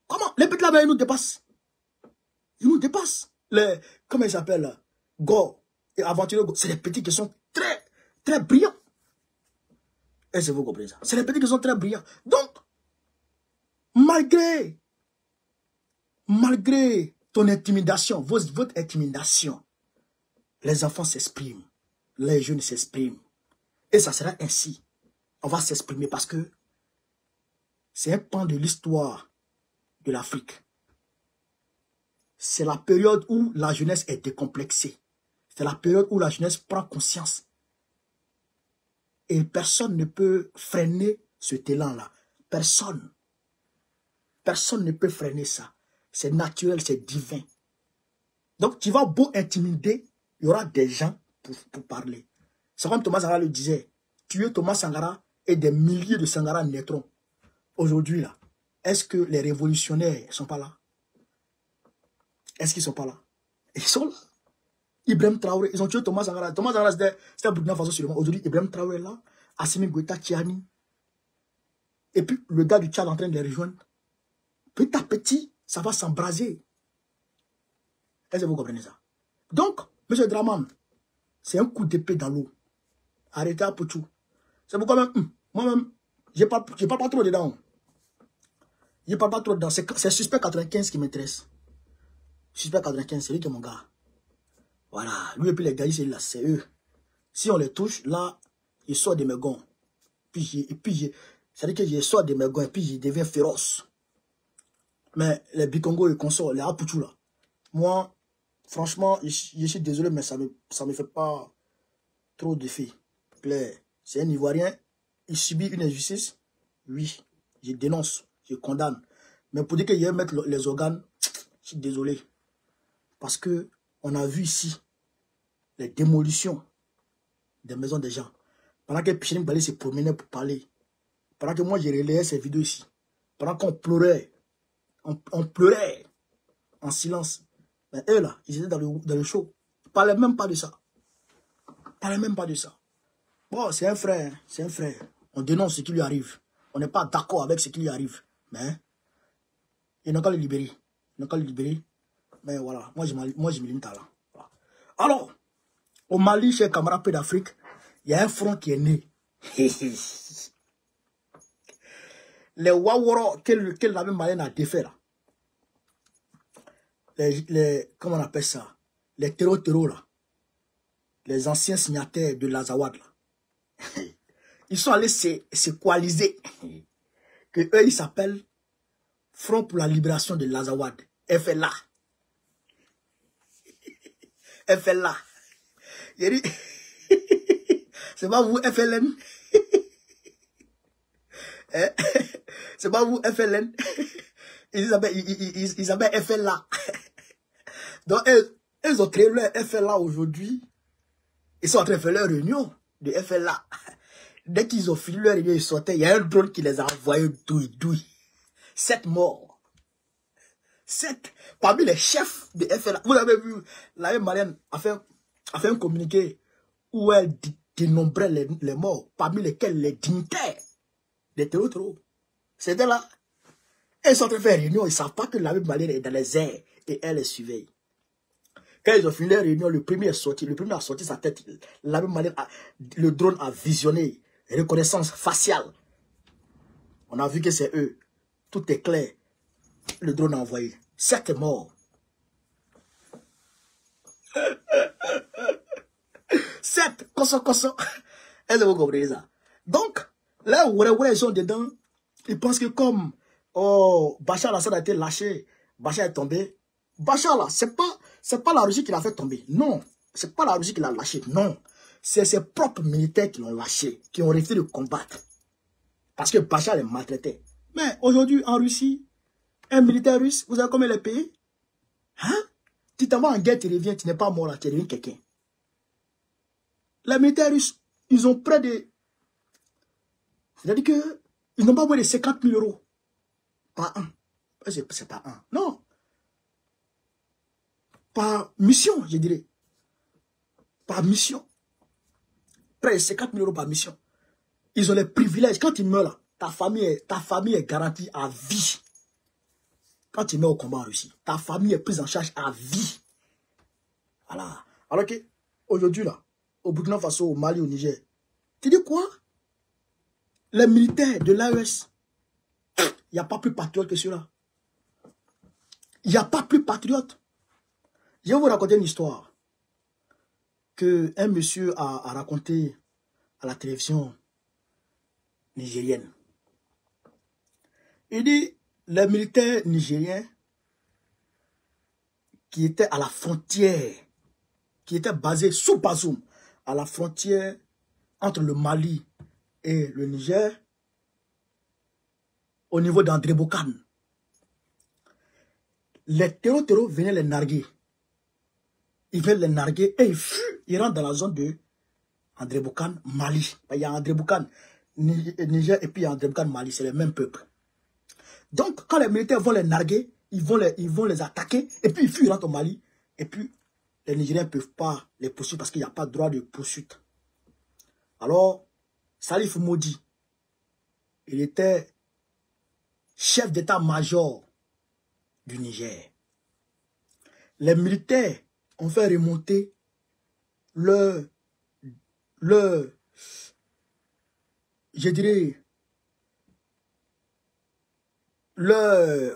Comment? Les petits là-bas, ils nous dépassent. Ils nous dépassent. Comment ils s'appellent? Go. Et Aventureux Go. C'est les petits qui sont très, très brillants. Est-ce que vous comprenez ça? C'est les petits qui sont très brillants. Donc, malgré ton intimidation, votre intimidation, les enfants s'expriment, les jeunes s'expriment. Et ça sera ainsi. On va s'exprimer parce que c'est un pan de l'histoire de l'Afrique. C'est la période où la jeunesse est décomplexée. C'est la période où la jeunesse prend conscience. Et personne ne peut freiner ce élan-là. Personne. Personne ne peut freiner ça. C'est naturel, c'est divin. Donc, tu vas beau intimider, il y aura des gens pour parler. C'est comme Thomas Sankara le disait. Tuer Thomas Sankara et des milliers de Sankara naîtront. Aujourd'hui, là, est-ce que les révolutionnaires ne sont pas là? Est-ce qu'ils ne sont pas là? Ils sont là. Ibrahim Traoré, ils ont tué Thomas Sankara. Thomas Sankara, c'était un Burkina Faso seulement. Aujourd'hui, Ibrahim Traoré est là. Assimi Goïta, Tchiani. Et puis, le gars du Tchad est en train de les rejoindre. Petit à petit, ça va s'embraser. Est-ce que vous comprenez ça? Donc, M. Draman, c'est un coup d'épée dans l'eau. Arrêtez un peu tout. C'est pourquoi même, moi-même, je ne parle pas trop dedans. Je ne parle pas trop dedans. C'est Suspect 95 qui m'intéresse. Suspect 95, c'est lui qui est mon gars. Voilà. Lui et puis les gars, c'est là, c'est eux. Si on les touche, là, ils sortent de mes gonds. C'est-à-dire que je sors de mes gonds et puis je deviens féroce. Mais les Bikongo et consorts, les Aputu là, moi, franchement, je suis désolé, mais ça me fait pas trop d'effet. C'est un Ivoirien, il subit une injustice, oui, je dénonce, je condamne. Mais pour dire qu'il y a mettre les organes, je suis désolé. Parce que on a vu ici les démolitions des maisons des gens. Pendant que Pichenim Balé se promenait pour parler. Pendant que moi, j'ai relayé ces vidéos ici. Pendant qu'on pleurait. On pleurait. en silence. Mais eux là, ils étaient dans le show. Ils ne parlaient même pas de ça. Bon, c'est un frère, On dénonce ce qui lui arrive. On n'est pas d'accord avec ce qui lui arrive. Mais ils n'ont qu'à le libérer. Mais voilà, moi je me limite à là. Voilà. Alors, au Mali, chez camarades peu d'Afrique, il y a un front qui est né. Les Waworo que la même Malienne a défait là. Comment on appelle ça? Les terreaux là. Les anciens signataires de l'Azawad là. Ils sont allés se coaliser. Que eux, ils s'appellent Front pour la libération de l'Azawad. FLA. FLA. J'ai dit, c'est pas vous FLN. C'est pas vous FLN. Ils appellent FLA. Donc, ils ont créé leur FLA aujourd'hui. Ils sont en train de faire leur réunion de FLA. Dès qu'ils ont fini leur réunion, ils sortaient. Il y a un drone qui les a envoyés douille. 7 morts. 7. Parmi les chefs de FLA. Vous avez vu, la même Marianne a fait un communiqué où elle dénombrait les morts, parmi lesquels les dignitaires des terreaux. C'était là. Ils sont en train de faire réunion. Ils ne savent pas que la même Marianne est dans les airs et elle les surveille. Quand ils ont fini leur réunion, le premier a sorti sa tête. La même Marianne, le drone a visionné. Reconnaissance faciale. On a vu que c'est eux. Tout est clair. Le drone a envoyé. 7 morts. 7. Koso. Est-ce que vous comprenez ça? Donc, là où ils sont dedans, ils pensent que comme Bachar al-Assad a été lâché, Bachar est tombé. Bachar là, c'est pas la Russie qui l'a fait tomber. Non. C'est pas la Russie qui l'a lâché. Non. C'est ses propres militaires qui l'ont lâché, qui ont refusé de combattre. Parce que Bachar les maltraitait. Mais aujourd'hui, en Russie, un militaire russe, vous savez combien il est payé? Hein? Tu t'en vas en guerre, tu reviens, tu n'es pas mort là, tu reviens quelqu'un. Les militaires russes, ils ont près de... C'est-à-dire que ils n'ont pas moins de 50 000 euros. Par an. C'est pas un. Non. Par mission, je dirais. Par mission. Près de 50 000 euros par mission. Ils ont les privilèges. Quand ils meurent là, ta famille est garantie à vie. Quand tu mets au combat en Russie, ta famille est prise en charge à vie. Voilà. Alors que, aujourd'hui là, au Burkina Faso, au Mali, au Niger, tu dis quoi? Les militaires de l'AES, il n'y a pas plus patriote que ceux-là. Il n'y a pas plus patriote. Je vais vous raconter une histoire qu'un monsieur a raconté à la télévision nigérienne. Il dit, les militaires nigériens qui étaient à la frontière, qui étaient basés sous Bazoum, à la frontière entre le Mali et le Niger, au niveau d'André Bokane. Les terreaux venaient les narguer. Ils venaient les narguer et ils rentrent dans la zone de André Bokane, Mali. Il y a André Bokane, Niger, et puis il y a André Bokane, Mali. C'est le même peuple. Donc, quand les militaires vont les narguer, ils vont les attaquer, et puis ils rentrent au Mali, et puis les Nigériens ne peuvent pas les poursuivre parce qu'il n'y a pas de droit de poursuite. Alors, Salif Modi, il était chef d'état-major du Niger. Les militaires ont fait remonter je dirais,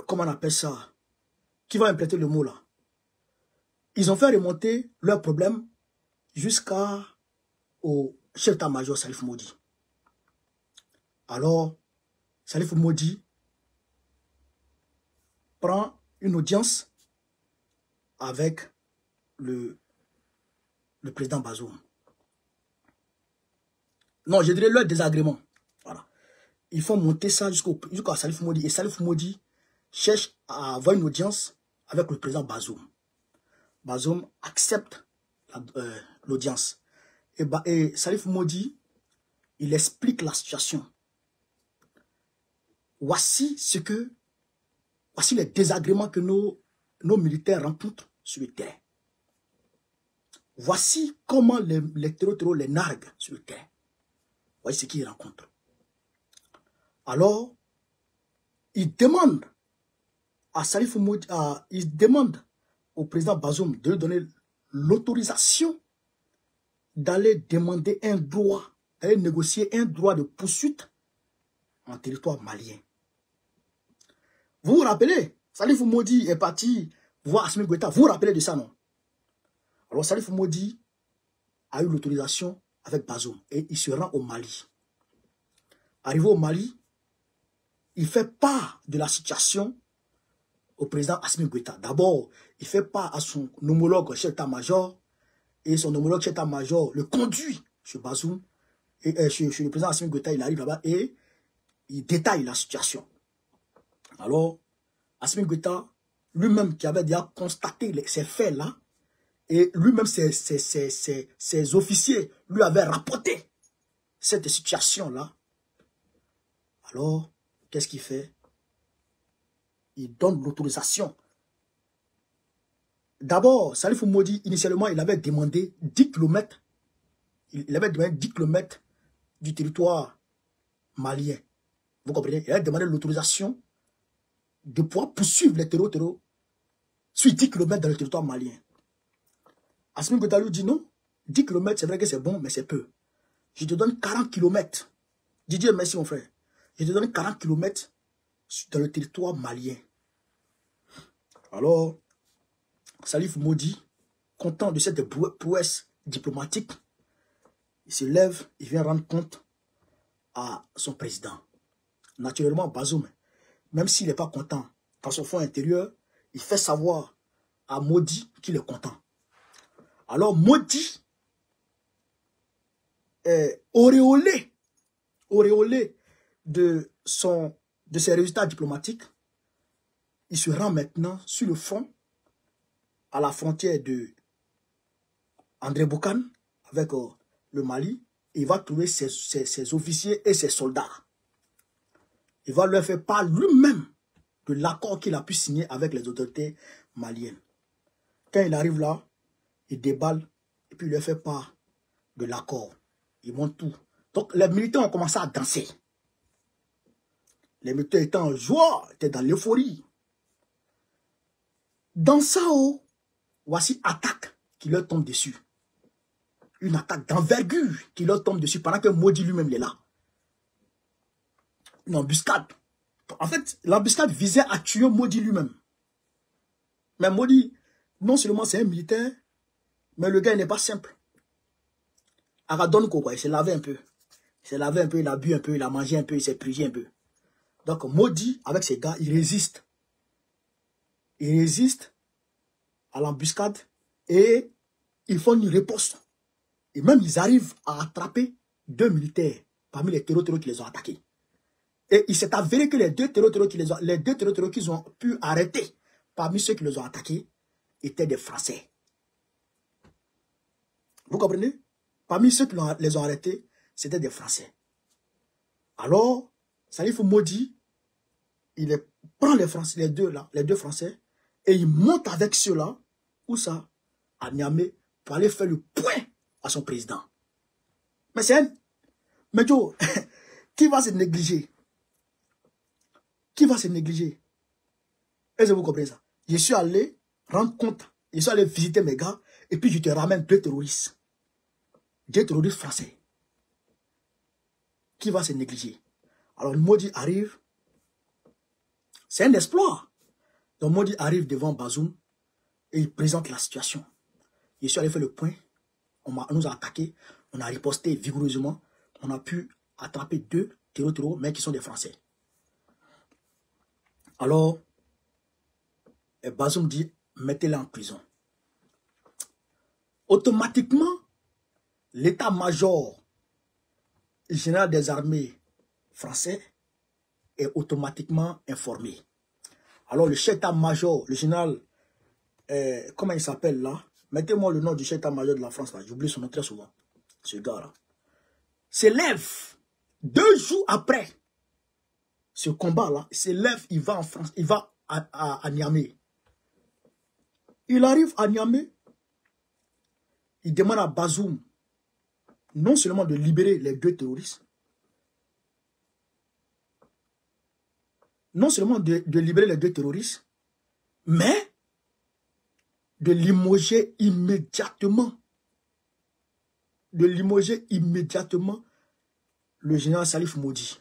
comment on appelle ça? Qui va impléter le mot là? Ils ont fait remonter leurs problèmes jusqu'au chef d'état-major Salif Modi. Alors, Salif Modi prend une audience avec le président Bazoum. Non, je dirais leur désagrément. Voilà. Ils font monter ça jusqu'à Salif Modi. Et Salif Modi cherche à avoir une audience avec le président Bazoum. Bazoum accepte l'audience. Et Salif Modi, il explique la situation. Voici les désagréments que nos nos militaires rencontrent sur le terrain. Voici comment les terreaux les narguent sur le terrain. Voici ce qu'ils rencontrent. Alors, ils demandent à Salif Moudi, ils demandent au président Bazoum de lui donner l'autorisation d'aller demander un droit, d'aller négocier un droit de poursuite en territoire malien. Vous vous rappelez, Salif Moudi est parti voir Assimi Goïta. Vous vous rappelez de ça, non? Alors Salif Moudi a eu l'autorisation avec Bazoum et il se rend au Mali. Arrivé au Mali, il fait part de la situation au président Assimi Goïta. D'abord, il fait part à son homologue chef d'état-major et son homologue chef d'état-major le conduit chez Bazoum et chez le président Assimi Goïta. Il arrive là-bas et il détaille la situation. Alors, Assimi Goïta, lui-même qui avait déjà constaté ces faits-là, et lui-même, ses officiers lui avaient rapporté cette situation-là. Alors, qu'est-ce qu'il fait? Il donne l'autorisation. D'abord, Salif Moudi, initialement, il avait demandé 10 km. Il avait demandé 10 km du territoire malien. Vous comprenez? Il avait demandé l'autorisation de pouvoir poursuivre les terreaux sur 10 km dans le territoire malien. Assimi Goïta lui dit non, 10 km, c'est vrai que c'est bon, mais c'est peu. Je te donne 40 km. Didier, merci mon frère. Je te donne 40 km dans le territoire malien. Alors, Salif Moudi, content de cette prouesse diplomatique, il se lève, il vient rendre compte à son président. Naturellement, Bazoum, même s'il n'est pas content, dans son fond intérieur, il fait savoir à Moudi qu'il est content. Alors, Moudi, auréolé de ses résultats diplomatiques, il se rend maintenant sur le front, à la frontière de André Boucan, avec le Mali. Il va trouver ses officiers et ses soldats. Il va leur faire part lui-même de l'accord qu'il a pu signer avec les autorités maliennes. Quand il arrive là, il déballe et puis il leur fait part de l'accord. Ils montent tout. Donc les militaires ont commencé à danser. Les militaires étaient en joie, étaient dans l'euphorie. Dans ça, voici attaque qui leur tombe dessus. Une attaque d'envergure qui leur tombe dessus pendant que Moudi lui-même est là. Une embuscade. En fait, l'embuscade visait à tuer Moudi lui-même. Mais Moudi, non seulement c'est un militaire, mais le gars n'est pas simple. Aradon Koko, il s'est lavé un peu. Il s'est lavé un peu, il a bu un peu, il a mangé un peu, il s'est prié un peu. Donc Moudi, avec ses gars, il résiste. Il résiste à l'embuscade et ils font une riposte. Et même ils arrivent à attraper 2 militaires parmi les terreaux qui les ont attaqués. Et il s'est avéré que les deux terreaux qu'ils ont pu arrêter parmi ceux qui les ont attaqués étaient des Français. Vous comprenez? Parmi ceux qui les ont arrêtés, c'était des Français. Alors, Salif Moudi, il prend les Français, les deux Français, et il monte avec ceux-là, où ça? À Niamey, pour aller faire le point à son président. Mais c'est un... Mais Joe, qui va se négliger? Qui va se négliger? Est-ce que vous comprenez ça? Je suis allé rendre compte, je suis allé visiter mes gars, et puis je te ramène 2 terroristes. 2 terroristes français. Qui va se négliger? Alors le Moudi arrive. C'est un exploit. Donc Moudi arrive devant Bazoum et il présente la situation. Je suis allé faire le point. On nous a attaqués. On a riposté vigoureusement. On a pu attraper 2 terreaux, mais qui sont des Français. Alors, Bazoum dit, mettez-les en prison. Automatiquement, l'état-major général des armées français est automatiquement informé. Alors le chef d'état-major, le général, comment il s'appelle là? Mettez-moi le nom du chef d'état-major de la France là, j'oublie son nom très souvent, ce gars-là. S'élève 2 jours après ce combat-là, s'élève, il va en France, il va à Niamey. Il arrive à Niamey, il demande à Bazoum non seulement de libérer les 2 terroristes, non seulement de libérer les 2 terroristes, mais de limoger immédiatement, le général Salif Maudi.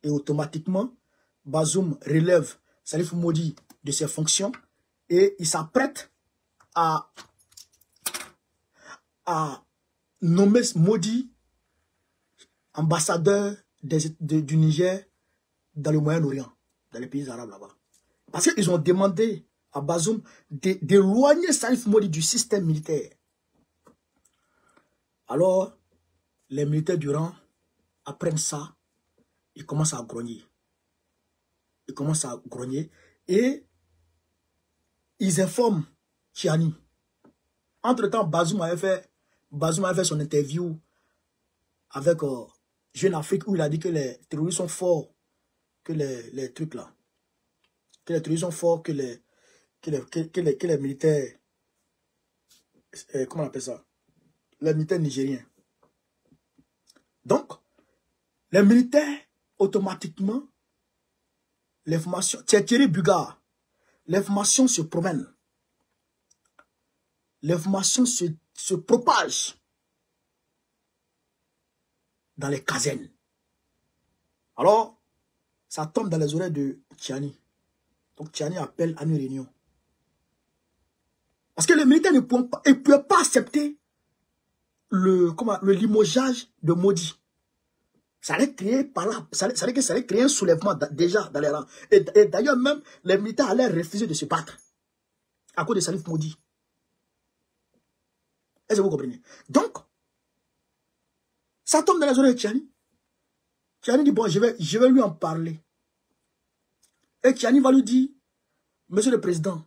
Et automatiquement, Bazoum relève Salif Maudi de ses fonctions et il s'apprête à nommer Maudi ambassadeur du Niger dans le Moyen-Orient, dans les pays arabes là-bas. Parce qu'ils ont demandé à Bazoum d'éloigner Salif Maudi du système militaire. Alors, les militaires du rang apprennent ça, ils commencent à grogner. Et ils informent Tchiani. Entre-temps, Bazoum avait fait son interview avec Jeune Afrique où il a dit que les terroristes sont forts que les trucs là. Que les terroristes sont forts que les militaires. Comment on appelle ça? Les militaires nigériens. Donc, les militaires, automatiquement, l'information, Thierry Bugard, l'information se promène. L'information se propage dans les casernes. Alors, ça tombe dans les oreilles de Tchiani. Donc, Tchiani appelle à une réunion. Parce que les militaires ne pouvaient pas accepter le limogeage de Maudi. Ça allait créer ça allait créer un soulèvement déjà dans les rangs. Et d'ailleurs, même, les militaires allaient refuser de se battre à cause de Salif Maudi. Est-ce que vous comprenez? Donc, ça tombe dans les oreilles de Tchiani. Tchiani dit, bon, je vais lui en parler. Et Tchiani va lui dire, Monsieur le Président,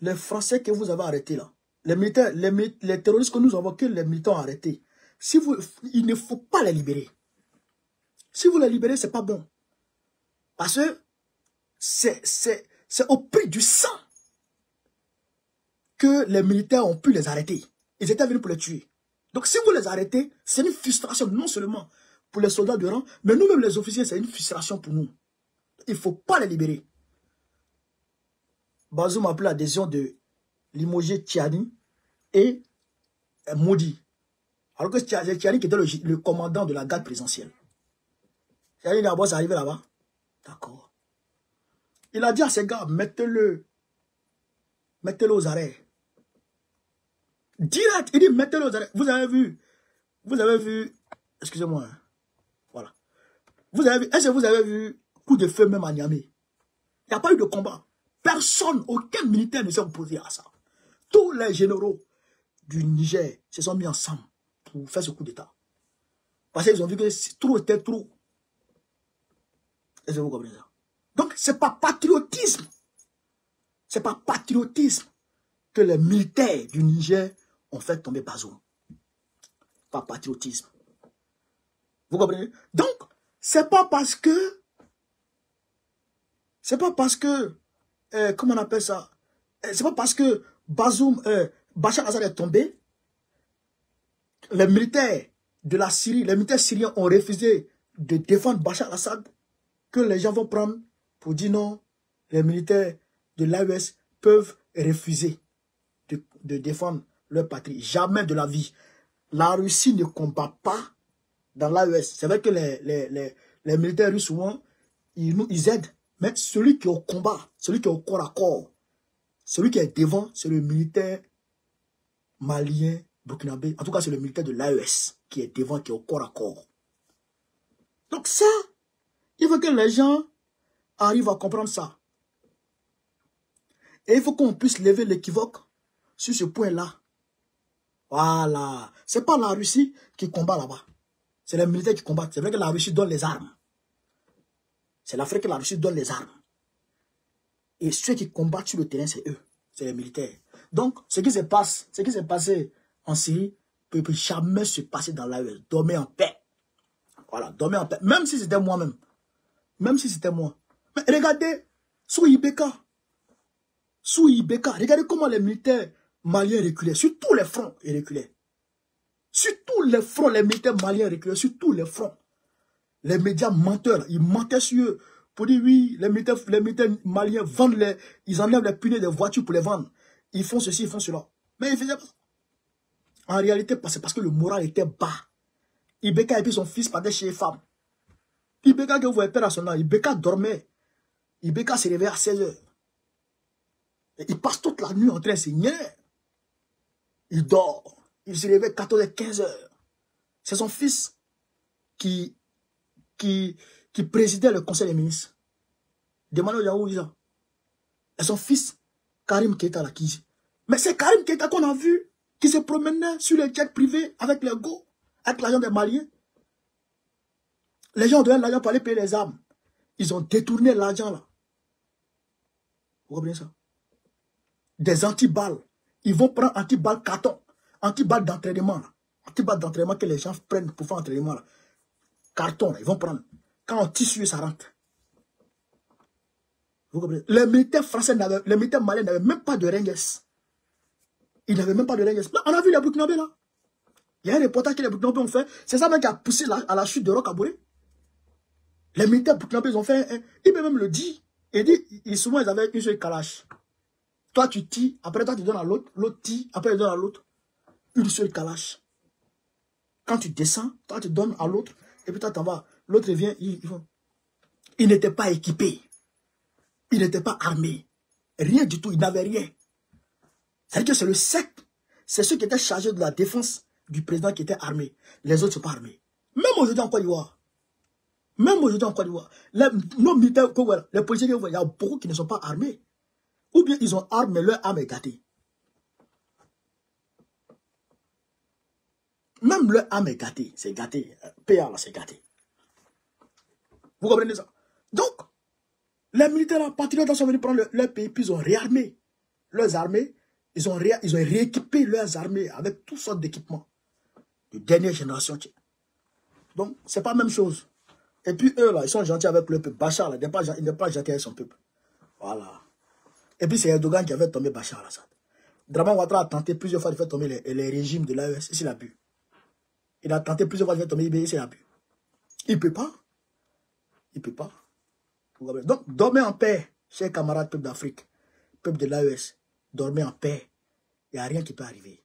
les Français que vous avez arrêtés là, les terroristes que nous avons, que les militaires ont arrêtés, il ne faut pas les libérer. Si vous les libérez, ce n'est pas bon. Parce que c'est au prix du sang que les militaires ont pu les arrêter. Ils étaient venus pour les tuer. Donc si vous les arrêtez, c'est une frustration non seulement pour les soldats de rang, mais nous-mêmes les officiers, c'est une frustration pour nous. Il ne faut pas les libérer. Bazoum a pris la décision de limoger Tchiani et Maudi. Alors que Tchiani qui était le commandant de la garde présidentielle. Tchiani d'abord, c'est arrivé là-bas. D'accord. Il a dit à ses gars, mettez-le aux arrêts. Direct, il dit, mettez-le aux arrêts. Vous avez vu, excusez-moi, hein. Voilà. Est-ce que vous avez vu coup de feu même à Niamey? Il n'y a pas eu de combat. Personne, aucun militaire ne s'est opposé à ça. Tous les généraux du Niger se sont mis ensemble pour faire ce coup d'État. Parce qu'ils ont vu que trop était trop. Est-ce que vous comprenez ça? Donc, ce n'est pas patriotisme. Ce n'est pas patriotisme que les militaires du Niger ont fait tomber Bazoum. Pas patriotisme. Vous comprenez? Donc, c'est pas parce que comment on appelle ça? C'est pas parce que Bazoum, Bachar Assad est tombé, les militaires de la Syrie, les militaires syriens ont refusé de défendre Bachar Assad, que les gens vont prendre pour dire non, les militaires de l'AES peuvent refuser de défendre leur patrie. Jamais de la vie. La Russie ne combat pas dans l'AES. C'est vrai que les militaires russes, souvent, ils aident. Mais celui qui est au combat, celui qui est au corps à corps, celui qui est devant, c'est le militaire malien, burkinabé. En tout cas, c'est le militaire de l'AES qui est devant, qui est au corps à corps. Donc ça, il faut que les gens arrivent à comprendre ça. Et il faut qu'on puisse lever l'équivoque sur ce point-là. Voilà. Ce n'est pas la Russie qui combat là-bas. C'est les militaires qui combattent. C'est vrai que la Russie donne les armes. C'est l'Afrique que la Russie donne les armes. Et ceux qui combattent sur le terrain, c'est eux. C'est les militaires. Donc, ce qui s'est passé en Syrie ne peut jamais se passer dans l'AES. Dormez en paix. Voilà, dormez en paix. Même si c'était moi-même. Même si c'était moi. Mais regardez, sur Ibeka, Sous Ibeka, regardez comment les militaires maliens reculaient. Sur tous les fronts, ils reculaient. Sur tous les fronts, les militaires maliens reculaient. Sur tous les fronts. Les médias menteurs, ils mentaient sur eux. Pour dire oui, les militaires maliens vendent ils enlèvent les pneus des voitures pour les vendre. Ils font ceci, ils font cela. Mais ils faisaient pas ça. En réalité, c'est parce que le moral était bas. Ibeka et puis son fils partaient chez les femmes. Ibeka, que vous voyez, père à son âge, Ibeka dormait. Ibeka se réveillait à 16 h. Il passe toute la nuit en train de s'igner. Il dort. Il se réveille 14 h 15 h. C'est son fils qui présidait le conseil des ministres. Demandez au Yahoo ça. Et son fils, Karim Keita, là, qui... Mais c'est Karim Keita qu'on a vu, qui se promenait sur les jets privés avec les go, avec l'argent des Maliens. Les gens donnaient l'argent pour aller payer les armes. Ils ont détourné l'argent là. Vous comprenez ça? Des antiballes. Ils vont prendre antiballes carton. Antiballes d'entraînement. Antiballes d'entraînement que les gens prennent pour faire entraînement là. Carton, là, ils vont prendre. Quand on tisse, ça rentre. Vous comprenez? Les militaires français, les militaires maliens n'avaient même pas de rengues. Ils n'avaient même pas de rengues. Là, on a vu les Burkinabés là. Il y a un reportage que les Burkinabés ont fait. C'est ça même qui a poussé à la chute de Roch Kaboré. Les militaires burkinabés, ils ont fait il peut même le dire. Il dit, souvent ils avaient une seule calache. Toi tu tires, après toi tu donnes à l'autre, l'autre tire, après il donne à l'autre. Une seule calache. Quand tu descends, toi tu donnes à l'autre, et puis toi t'en vas. L'autre vient, il n'était pas équipé. Il n'était pas armé. Rien du tout, il n'avait rien. C'est-à-dire que c'est le SEC, c'est ceux qui étaient chargés de la défense du président qui étaient armés. Les autres ne sont pas armés. Même aujourd'hui en Côte d'Ivoire. Même aujourd'hui en Côte d'Ivoire. Nos militaires, les policiers, il y a beaucoup qui ne sont pas armés. Ou bien ils ont armes, mais leur arme est gâtée. Même leur arme est gâtée. C'est gâté. PA là, c'est gâté. Vous comprenez ça? Donc, les militaires patriotes sont venus prendre leur pays, puis ils ont réarmé leurs armées. Ils ont rééquipé leurs armées avec toutes sortes d'équipements de dernière génération. Donc, c'est pas la même chose. Et puis eux, là, ils sont gentils avec le peuple. Bachar, là, il n'est pas gentil avec son peuple. Voilà. Et puis c'est Erdogan qui avait tombé Bachar al-Assad. Draman Ouattara a tenté plusieurs fois de faire tomber les régimes de l'AES. Ici, il a pu. Il a tenté plusieurs fois de faire tomber IBI, il a pu. Il ne peut pas. Il ne peut pas. Donc, dormez en paix, chers camarades, peuple d'Afrique, peuple de l'AES. Dormez en paix. Il n'y a rien qui peut arriver.